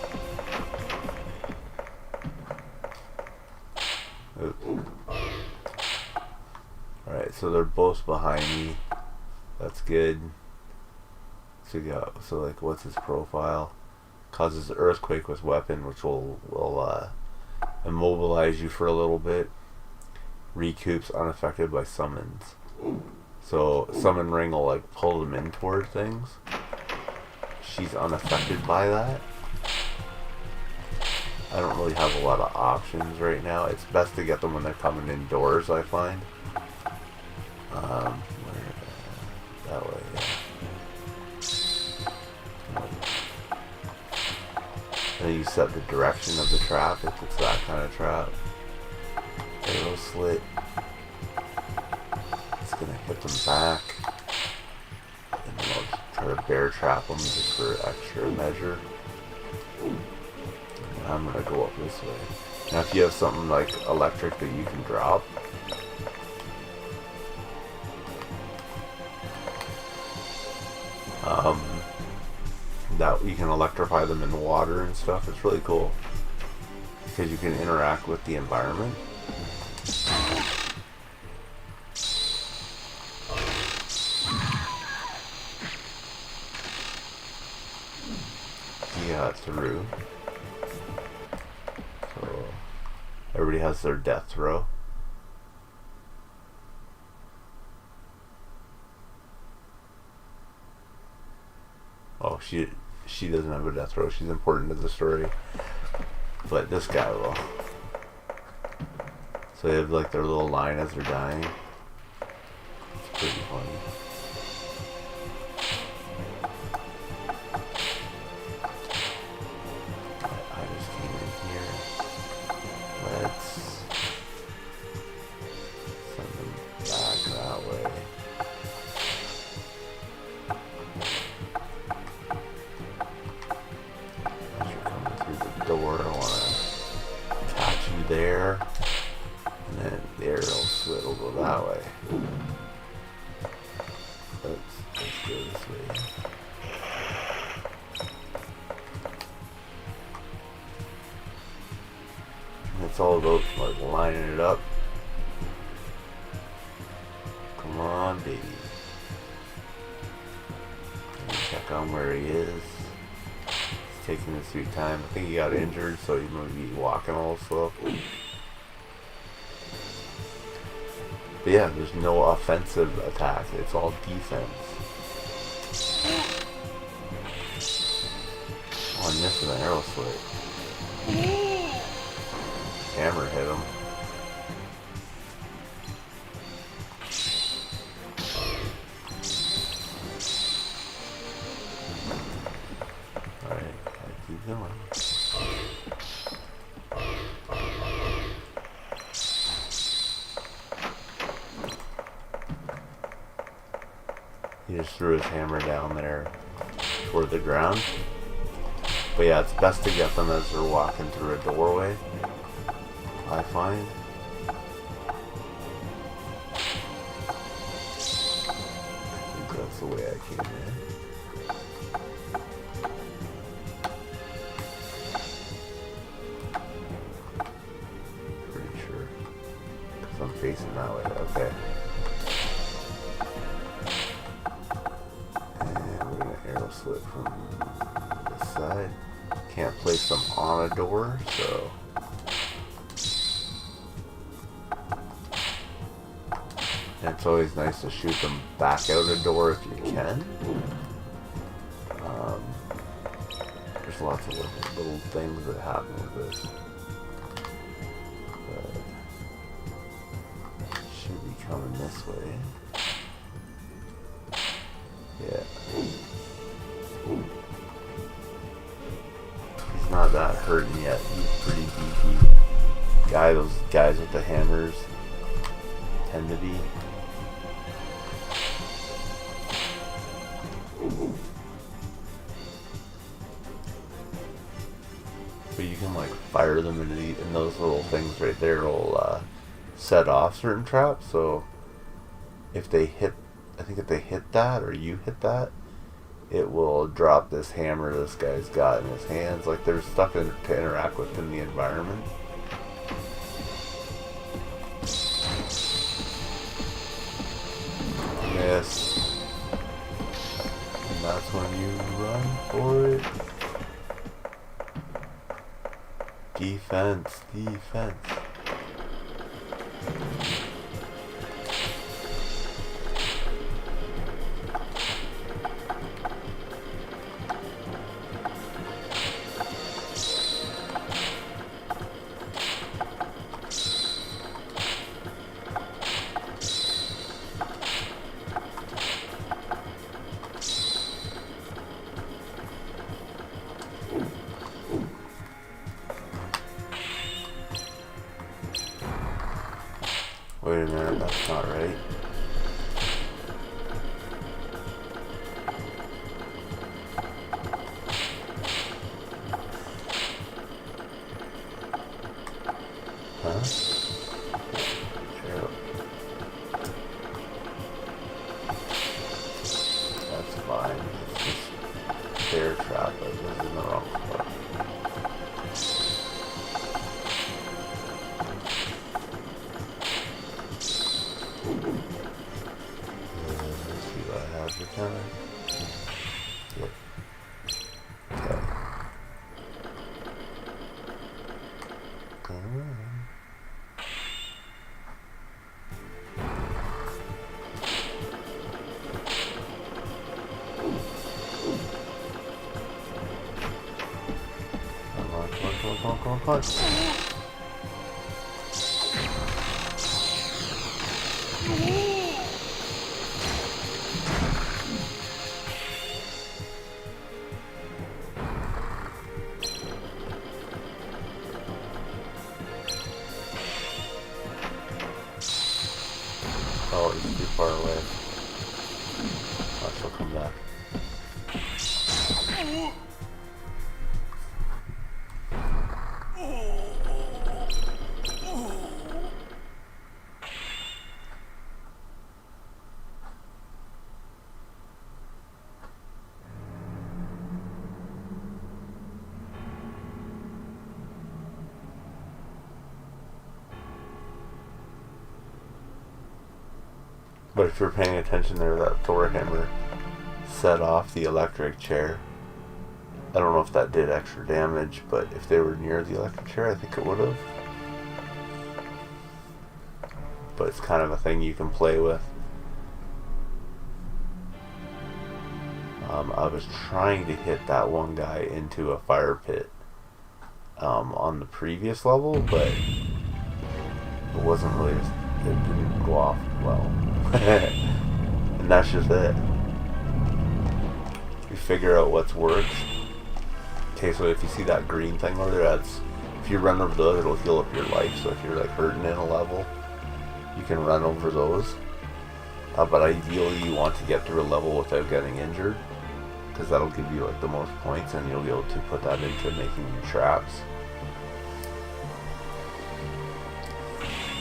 Alright, so they're both behind me. That's good. So you got, so like, what's his profile? Causes earthquake with weapon, which will immobilize you for a little bit. Recoups unaffected by summons. So summon ring will like pull them in toward things. She's unaffected by that. I don't really have a lot of options right now. It's best to get them when they're coming indoors, I find. That way, yeah. And then you set the direction of the trap if it's that kind of trap. Arrow slit. It's gonna hit them back. And then I'll just try to bear trap them just for extra measure. And I'm gonna go up this way. Now if you have something like electric that you can drop, that you can electrify them in the water and stuff. It's really cool because you can interact with the environment. Yeah, through. So everybody has their death throw. Oh, she doesn't have a death row. She's important to the story. But this guy will. So they have like their little line as they're dying. It's pretty funny. I just came in here. Let's send them back that way. As you're coming through the door, I want to catch you there. And then the arrow slit will go that way. Let's go this way. And it's all about like lining it up. Come on, baby. Check on where he is. He's taking his sweet time. I think he got injured, so he might be walking all slow. But yeah, there's no offensive attack. It's all defense. Oh, I missed an arrow slit. Hammer hit him. Alright, gotta keep going. He just threw his hammer down there toward the ground. But yeah, it's best to get them as they're walking through a doorway, I find. I think that's the way I came in. Pretty sure. Because I'm facing that way. Okay. Slit from this side. Can't place them on a door, so and it's always nice to shoot them back out a door if you can. There's lots of little things that happen with this. But it should be coming this way. Yeah. He's not that hurting yet. He's pretty beefy guy. Those guys with the hammers tend to be. But you can like fire them into and those little things right there will set off certain traps. So if they hit, I think if they hit that or you hit that, it will drop this hammer this guy's got in his hands. Like there's stuff to interact with in the environment. Yes. And that's when you run for it. Defense, defense. Wait a minute, that's not right. Huh? Sure. That's fine. It's just bear trap, but this is in the wrong spot. Let's see what I have for time. Yep. Okay. Come on. wrong part. Oh, he's too far away. I shall come back. But if you're paying attention there, that Thor hammer set off the electric chair. I don't know if that did extra damage, but if they were near the electric chair, I think it would have. But it's kind of a thing you can play with. I was trying to hit that one guy into a fire pit on the previous level, but it wasn't really, it didn't go off well. And that's just it. You figure out what's works. Okay, so if you see that green thing over there, that's, if you run over those, it'll heal up your life. So if you're like hurting in a level, you can run over those. But ideally you want to get through a level without getting injured, because that'll give you like the most points, and you'll be able to put that into making your traps.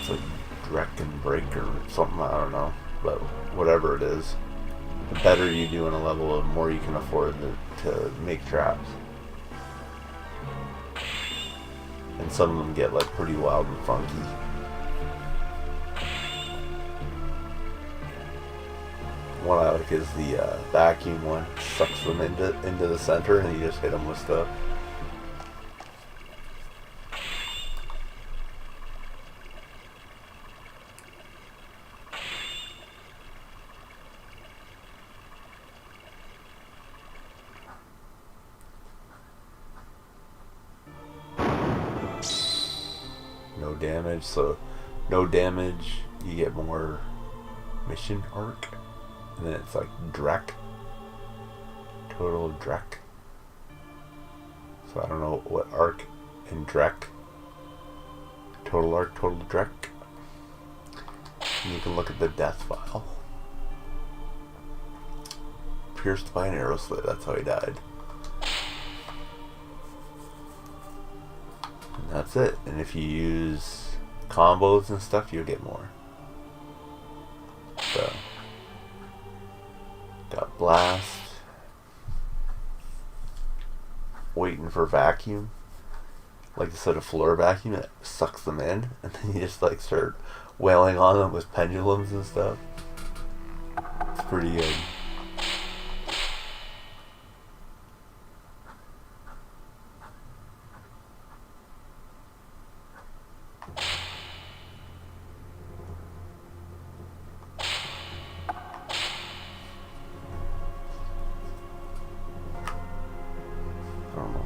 It's like Drek and Break or something, I don't know, but whatever it is, the better you do in a level, the more you can afford to make traps. And some of them get like pretty wild and funky. One I like is the vacuum one. Sucks them into the center, and you just hit them with stuff. No damage, so no damage, you get more mission arc. And then it's like Drek. Total Drek. So I don't know what arc and Drek. Total arc, total Drek. And you can look at the death file. Pierced by an arrow slit, that's how he died. And that's it. And if you use combos and stuff, you'll get more. So got blast. Waiting for vacuum. Like instead of floor vacuum, it sucks them in, and then you just like start wailing on them with pendulums and stuff. It's pretty good.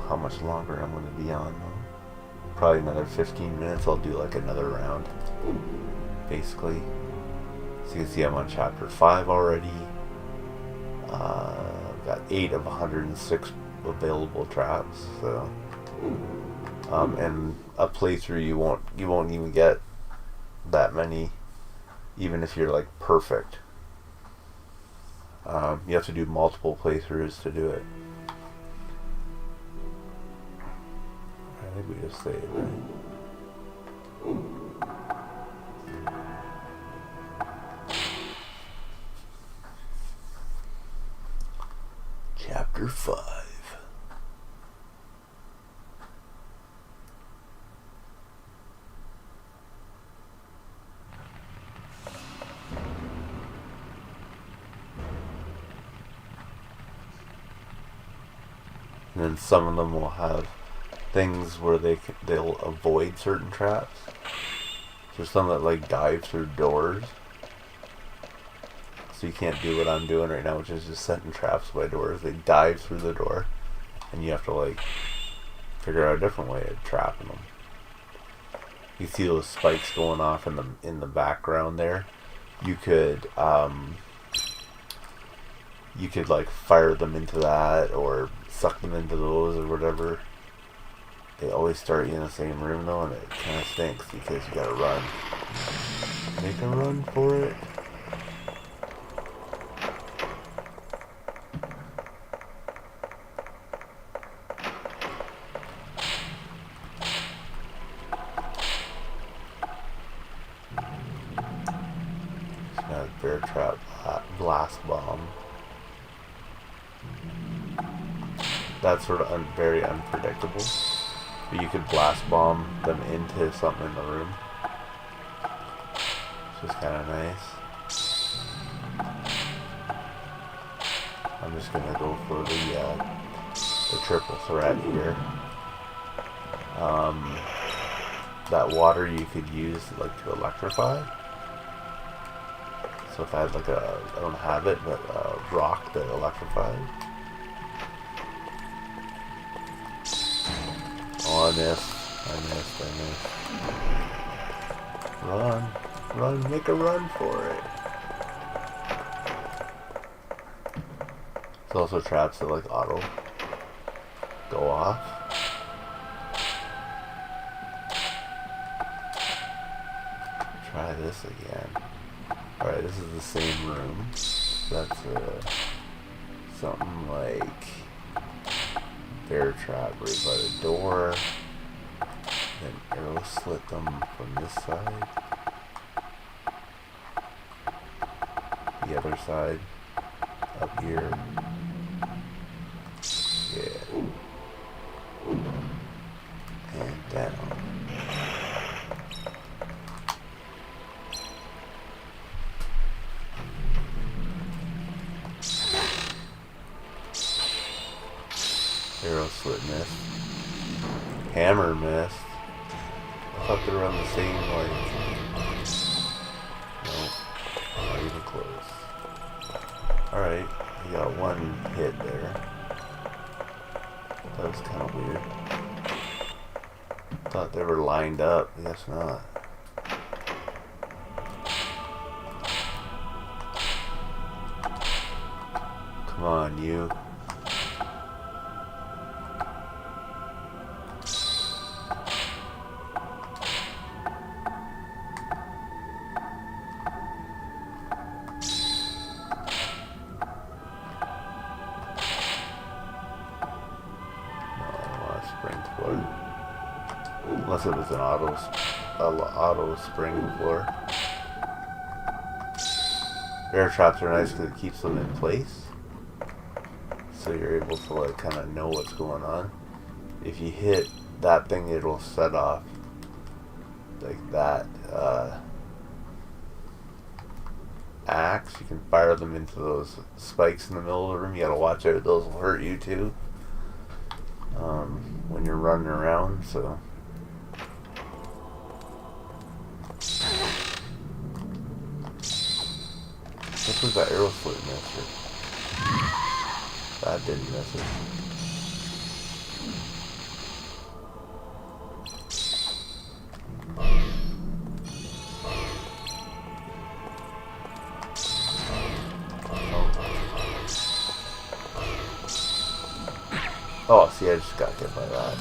How much longer I'm going to be on though. Probably another 15 minutes. I'll do like another round, basically. So you can see I'm on chapter 5 already. I've got 8 of 106 available traps. So and a playthrough you won't even get that many, even if you're like perfect. You have to do multiple playthroughs to do it. I think we just saved, right? Chapter 5. And then some of them will have things where they'll avoid certain traps. There's some that like dive through doors, so you can't do what I'm doing right now, which is just setting traps by doors. They dive through the door, and you have to like figure out a different way of trapping them. You see those spikes going off in the background there. You could like fire them into that or suck them into those or whatever. They always start you in the same room though, and it kind of stinks because you gotta run. Make a run for it. Bear trap blast bomb. That's sort of very unpredictable. But you could blast bomb them into something in the room, which is kind of nice. I'm just gonna go for the triple threat here. That water you could use like to electrify. So if I had like I don't have it, but a rock that electrified. Oh, I missed. Run, make a run for it. There's also traps that like auto go off. Try this again. Alright, this is the same room. That's something like bear trap right by the door. Then arrow slit them from this side. The other side up here. Yeah. And down. Arrow slit missed. Hammer missed. I thought they were on the same, like... Nope. Not even close. Alright, you got one hit there. That was kind of weird. Thought they were lined up. I guess not. Come on, you. Unless it was an auto spring floor. Bear traps are nice because it keeps them in place, so you're able to like kind of know what's going on. If you hit that thing, it'll set off like that axe. You can fire them into those spikes in the middle of the room. You gotta watch out; those will hurt you too when you're running around. So. This was that arrow slit miss it. That didn't miss it. Oh, see, I just got hit by that.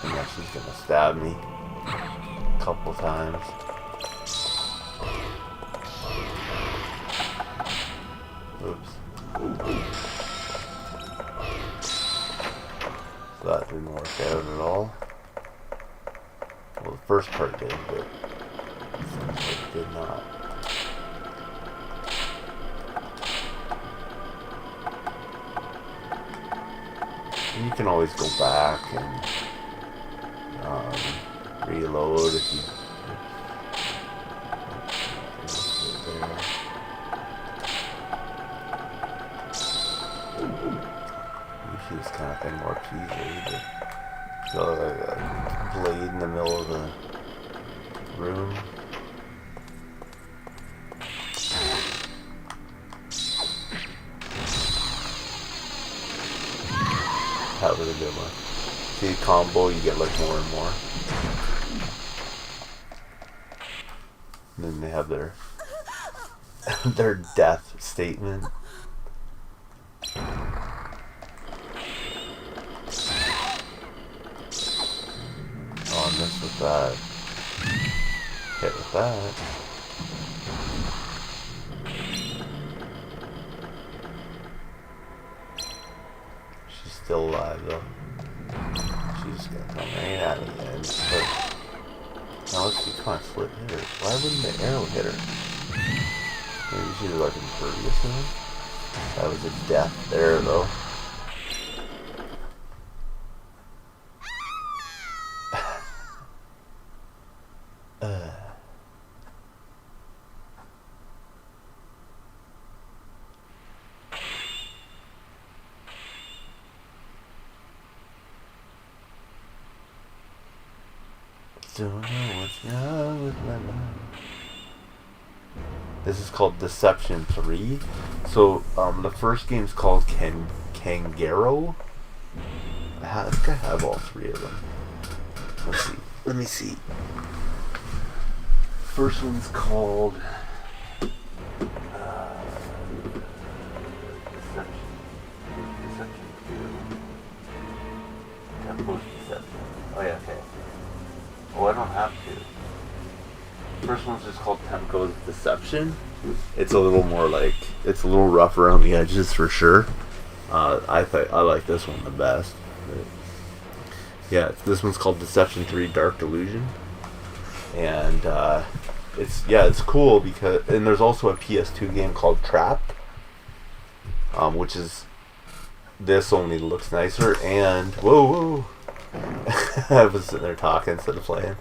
And now she's gonna stab me a couple times. Oops. So that didn't work out at all. Well, the first part did, but it seems like it did not. And you can always go back and reload if you. This kind of thing works easily, but got a blade in the middle of the room. That was a good one. see a combo, you get like more and more. And then they have their their death statement. Oh, I missed with that. Hit with that. She's still alive though. She's gonna come right at me again. But now let's see, come on, slip, hit her. Why wouldn't the arrow hit her? Maybe she was like impervious in it? That was a death there though. Don't know what's wrong with my mind. This is called Deception 3. So, the first game's called Kangaro. I think I have all three of them. Let's see. Let me see. First one's called Deception 2. Tempo's Deception. Oh yeah, okay. Oh, I don't have to. First one's just called Temco's Deception. It's a little more like, it's a little rough around the edges for sure. I like this one the best. But yeah, this one's called Deception 3 Dark Delusion. And it's cool because, and there's also a PS2 game called Trapped, which is, this only looks nicer. And whoa. I was sitting there talking instead of playing.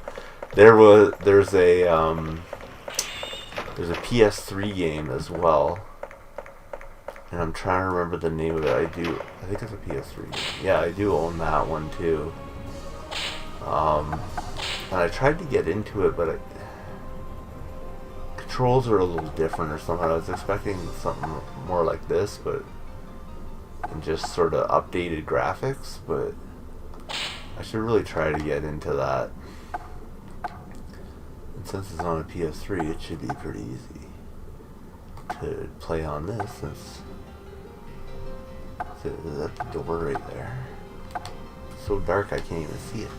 There's a PS3 game as well, and I'm trying to remember the name of it. I think it's a PS3 game. Yeah, I do own that one too. And I tried to get into it, but controls are a little different or something. I was expecting something more like this, but and just sort of updated graphics, but I should really try to get into that. And since it's on a PS3, it should be pretty easy to play on this, since it's at the door right there. It's so dark I can't even see it.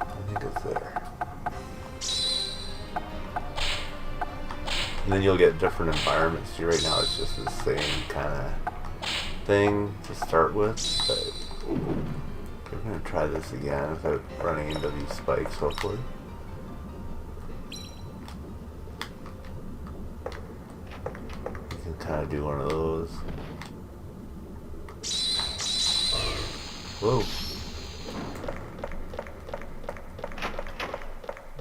I think it's there. And then you'll get different environments. See, right now it's just the same kind of thing to start with, but we're going to try this again without running into these spikes, hopefully. You can kind of do one of those. Whoa.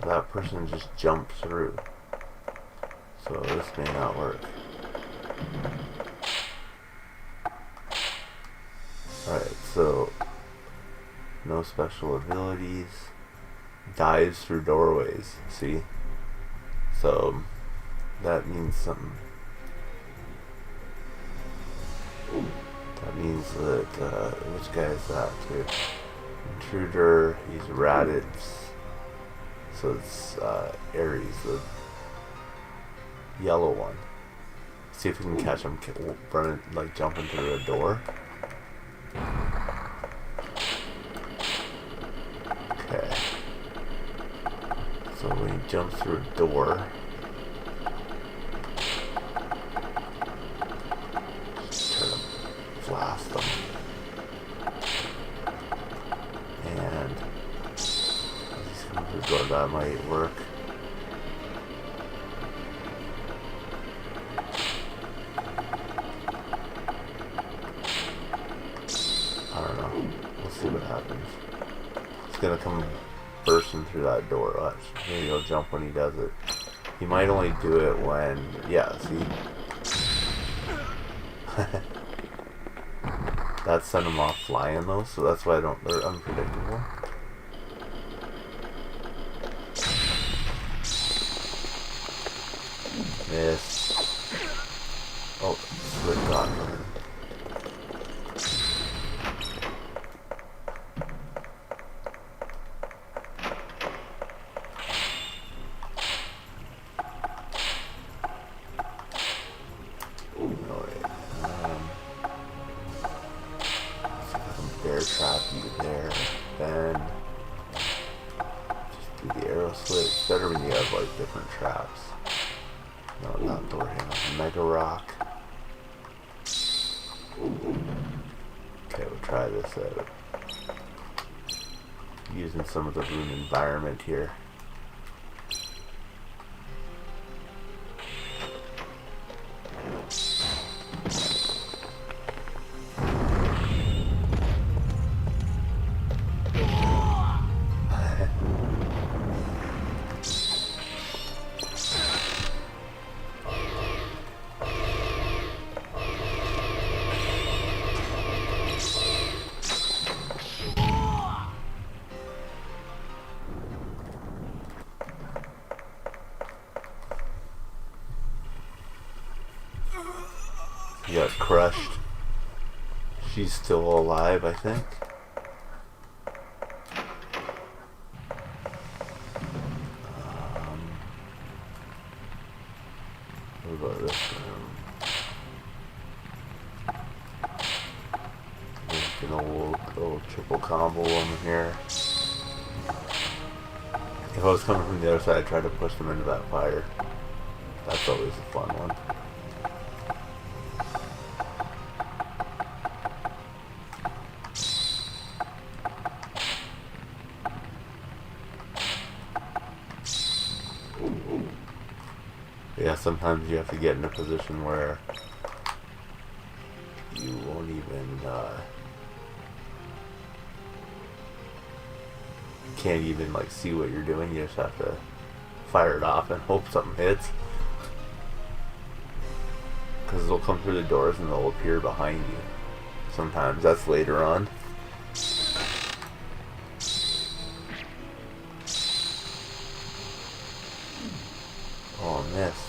That person just jumped through. So this may not work. Alright, so no special abilities. Dives through doorways, see? So that means something. That means that, which guy is that too? Intruder, he's Raditz. So it's Ares, the yellow one. See if we can catch him running, like jumping through a door. Okay. So when he jumps through a door, just try to blast them. And he's coming through the door, that might work. See what happens. He's gonna come bursting through that door. Watch. Maybe he'll jump when he does it. He might only do it when, yeah, see? That sent him off flying though, so that's why they're unpredictable. Miss. Oh, split got him. Mega Rock. Okay, we'll try this out. Using some of the rune environment here. He got crushed. She's still alive, I think. What about this room? There's an old triple combo one here. If I was coming from the other side, I'd try to push them into that fire. That's always a fun one. Yeah, sometimes you have to get in a position where you won't even, can't even like see what you're doing. You just have to fire it off and hope something hits. Because they'll come through the doors and they'll appear behind you. Sometimes that's later on. Oh, I missed.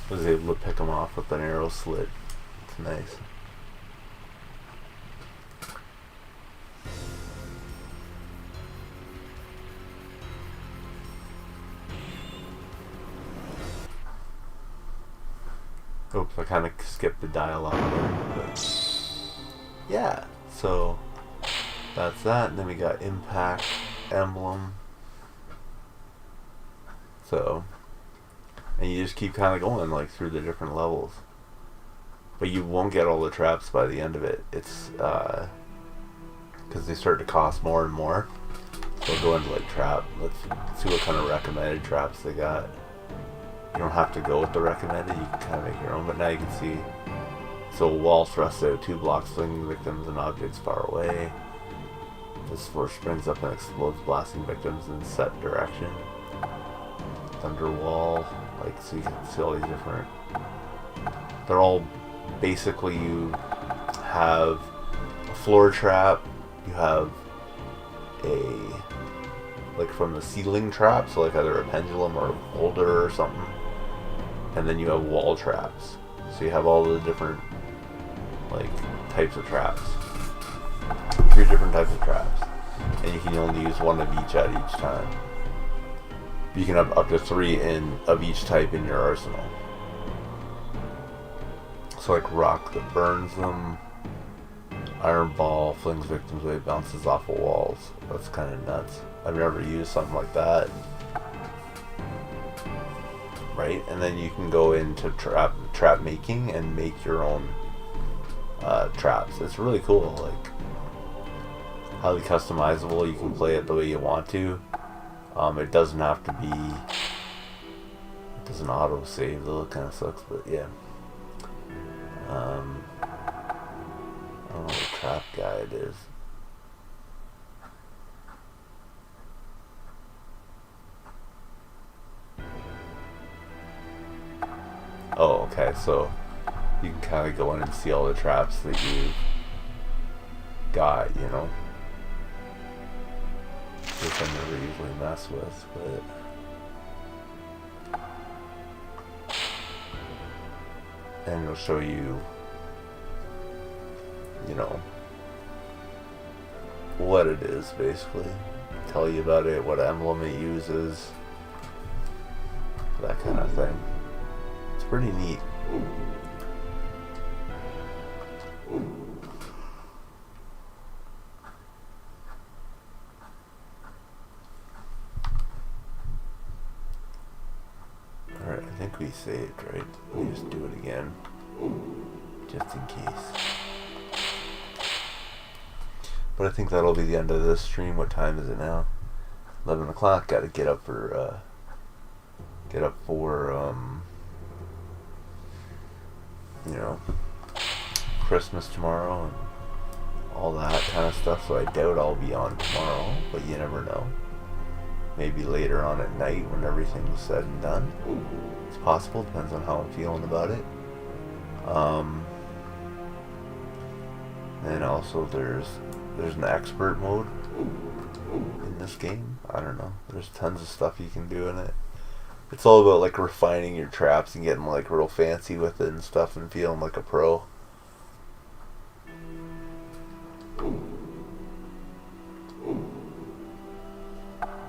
Was able to pick him off with an arrow slit. It's nice. Oops, I kind of skipped the dialogue there, but yeah, so that's that. And then we got Impact, Emblem. So, and you just keep kind of going like through the different levels, but you won't get all the traps by the end of it. It's because they start to cost more and more. So we'll go into like trap. Let's see what kind of recommended traps they got. You don't have to go with the recommended, you can kind of make your own, but now you can see. So wall thrust out, 2 blocks flinging victims and objects far away. This floor springs up and explodes, blasting victims in set direction. Thunder wall, like, so you can see all these different. They're all basically, you have a floor trap, you have a, like from the ceiling trap, so like either a pendulum or a boulder or something. And then you have wall traps. So you have all the different like types of traps. 3 different types of traps. And you can only use 1 of each at each time. You can have up to 3 of each type in your arsenal. So like rock that burns them. Iron ball flings victims away, bounces off of walls. That's kind of nuts. I've never used something like that. Right, and then you can go into trap making and make your own traps. It's really cool, like highly customizable. You can play it the way you want to. It doesn't have to be. It doesn't auto save though. It kind of sucks, but yeah. I don't know what trap guide is. Oh, okay, so you can kind of go in and see all the traps that you got, you know? Which I never usually mess with, but... And it'll show you, you know, what it is, basically. Tell you about it, what emblem it uses, that kind of thing. Pretty neat. already saved, right? Let me just do it again, just in case. But I think that'll be the end of this stream. What time is it now? 11 o'clock. Got to get up for you know, Christmas tomorrow and all that kind of stuff. So I doubt I'll be on tomorrow, but you never know. Maybe later on at night when everything's said and done. It's possible. Depends on how I'm feeling about it. And also there's an expert mode in this game. I don't know. There's tons of stuff you can do in it. It's all about like refining your traps and getting like real fancy with it and stuff and feeling like a pro.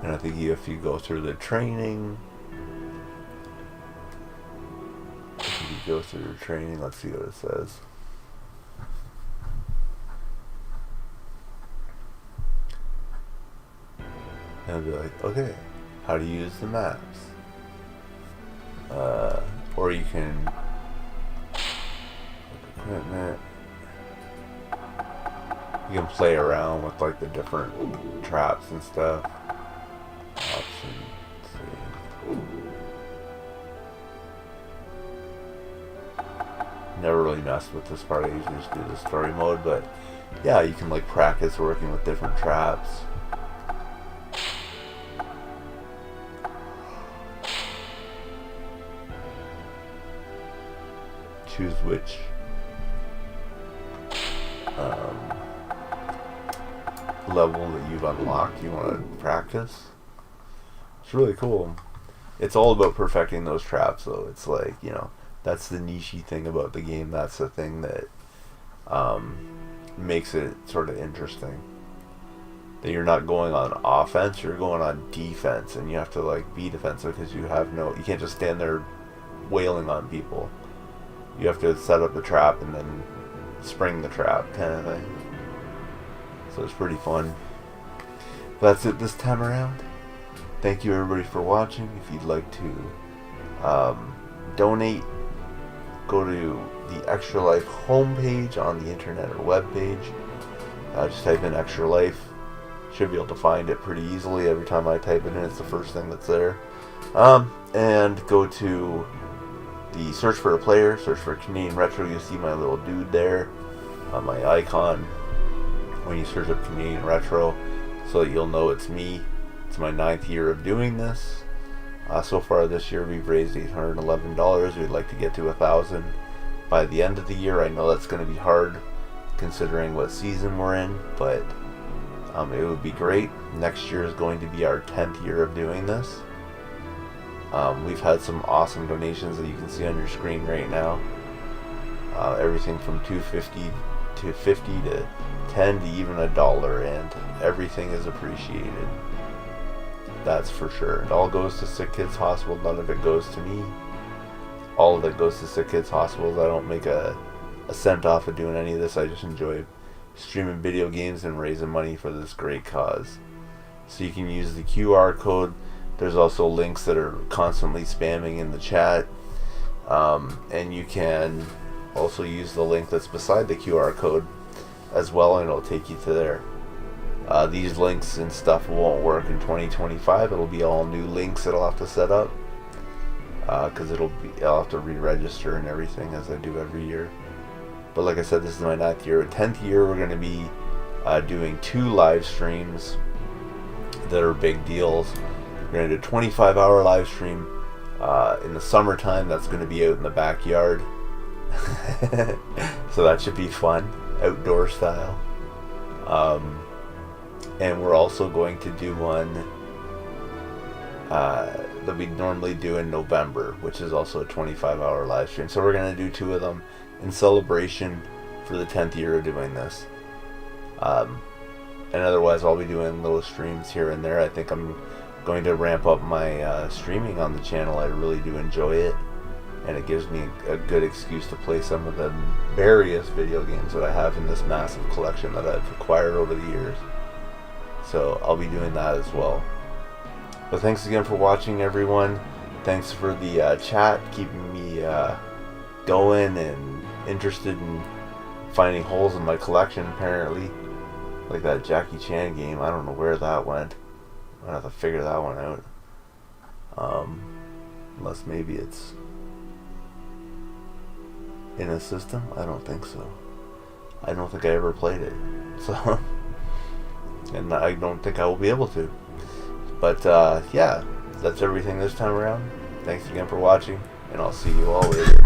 And I think if you go through the training, let's see what it says. And I'll be like, okay, how to use the maps. Or you can equipment. You can play around with like the different traps and stuff. Options. Never really messed with this part. I usually just do the story mode, but yeah, you can like practice working with different traps. Choose which level that you've unlocked you want to practice. It's really cool. It's all about perfecting those traps, though. It's like, you know, that's the niche-y thing about the game. That's the thing that makes it sort of interesting. That you're not going on offense, you're going on defense, and you have to like be defensive because you can't just stand there wailing on people. You have to set up the trap and then spring the trap kind of thing. So it's pretty fun. But that's it this time around. Thank you everybody for watching. If you'd like to donate, go to the Extralife homepage on the internet or webpage. Just type in Extralife. Should be able to find it pretty easily. Every time I type it in, it's the first thing that's there. And go to the search for a player, search for Canadian Retro. You'll see my little dude there, my icon, when you search up Canadian Retro, so that you'll know it's me. It's my 9th year of doing this. So far this year we've raised $811. We'd like to get to 1,000 by the end of the year. I know that's going to be hard considering what season we're in, but it would be great. Next year is going to be our 10th year of doing this. We've had some awesome donations that you can see on your screen right now. Everything from $2.50 to $50 to $10 to even $1, and everything is appreciated. That's for sure. It all goes to Sick Kids Hospital. None of it goes to me. All of it goes to Sick Kids Hospitals. I don't make a cent off of doing any of this. I just enjoy streaming video games and raising money for this great cause. So you can use the QR code. There's also links that are constantly spamming in the chat. And you can also use the link that's beside the QR code as well, and it'll take you to there. These links and stuff won't work in 2025. It'll be all new links that I'll have to set up. Because I'll have to re-register and everything as I do every year. But like I said, this is my 9th year. 10th year, we're going to be doing 2 live streams that are big deals. We're going to do a 25-hour live stream in the summertime. That's going to be out in the backyard. So that should be fun, outdoor style. And we're also going to do one that we normally do in November, which is also a 25-hour live stream. So we're going to do 2 of them in celebration for the 10th year of doing this. And otherwise I'll be doing little streams here and there. I think I'm going to ramp up my streaming on the channel. I really do enjoy it, and it gives me a good excuse to play some of the various video games that I have in this massive collection that I've acquired over the years. So I'll be doing that as well. But thanks again for watching, everyone. Thanks for the chat, keeping me going and interested in finding holes in my collection, apparently. Like that Jackie Chan game, I don't know where that went. I have to figure that one out. Unless maybe it's in a system? I don't think so. I don't think I ever played it. So, and I don't think I will be able to. But, yeah, that's everything this time around. Thanks again for watching, and I'll see you all later.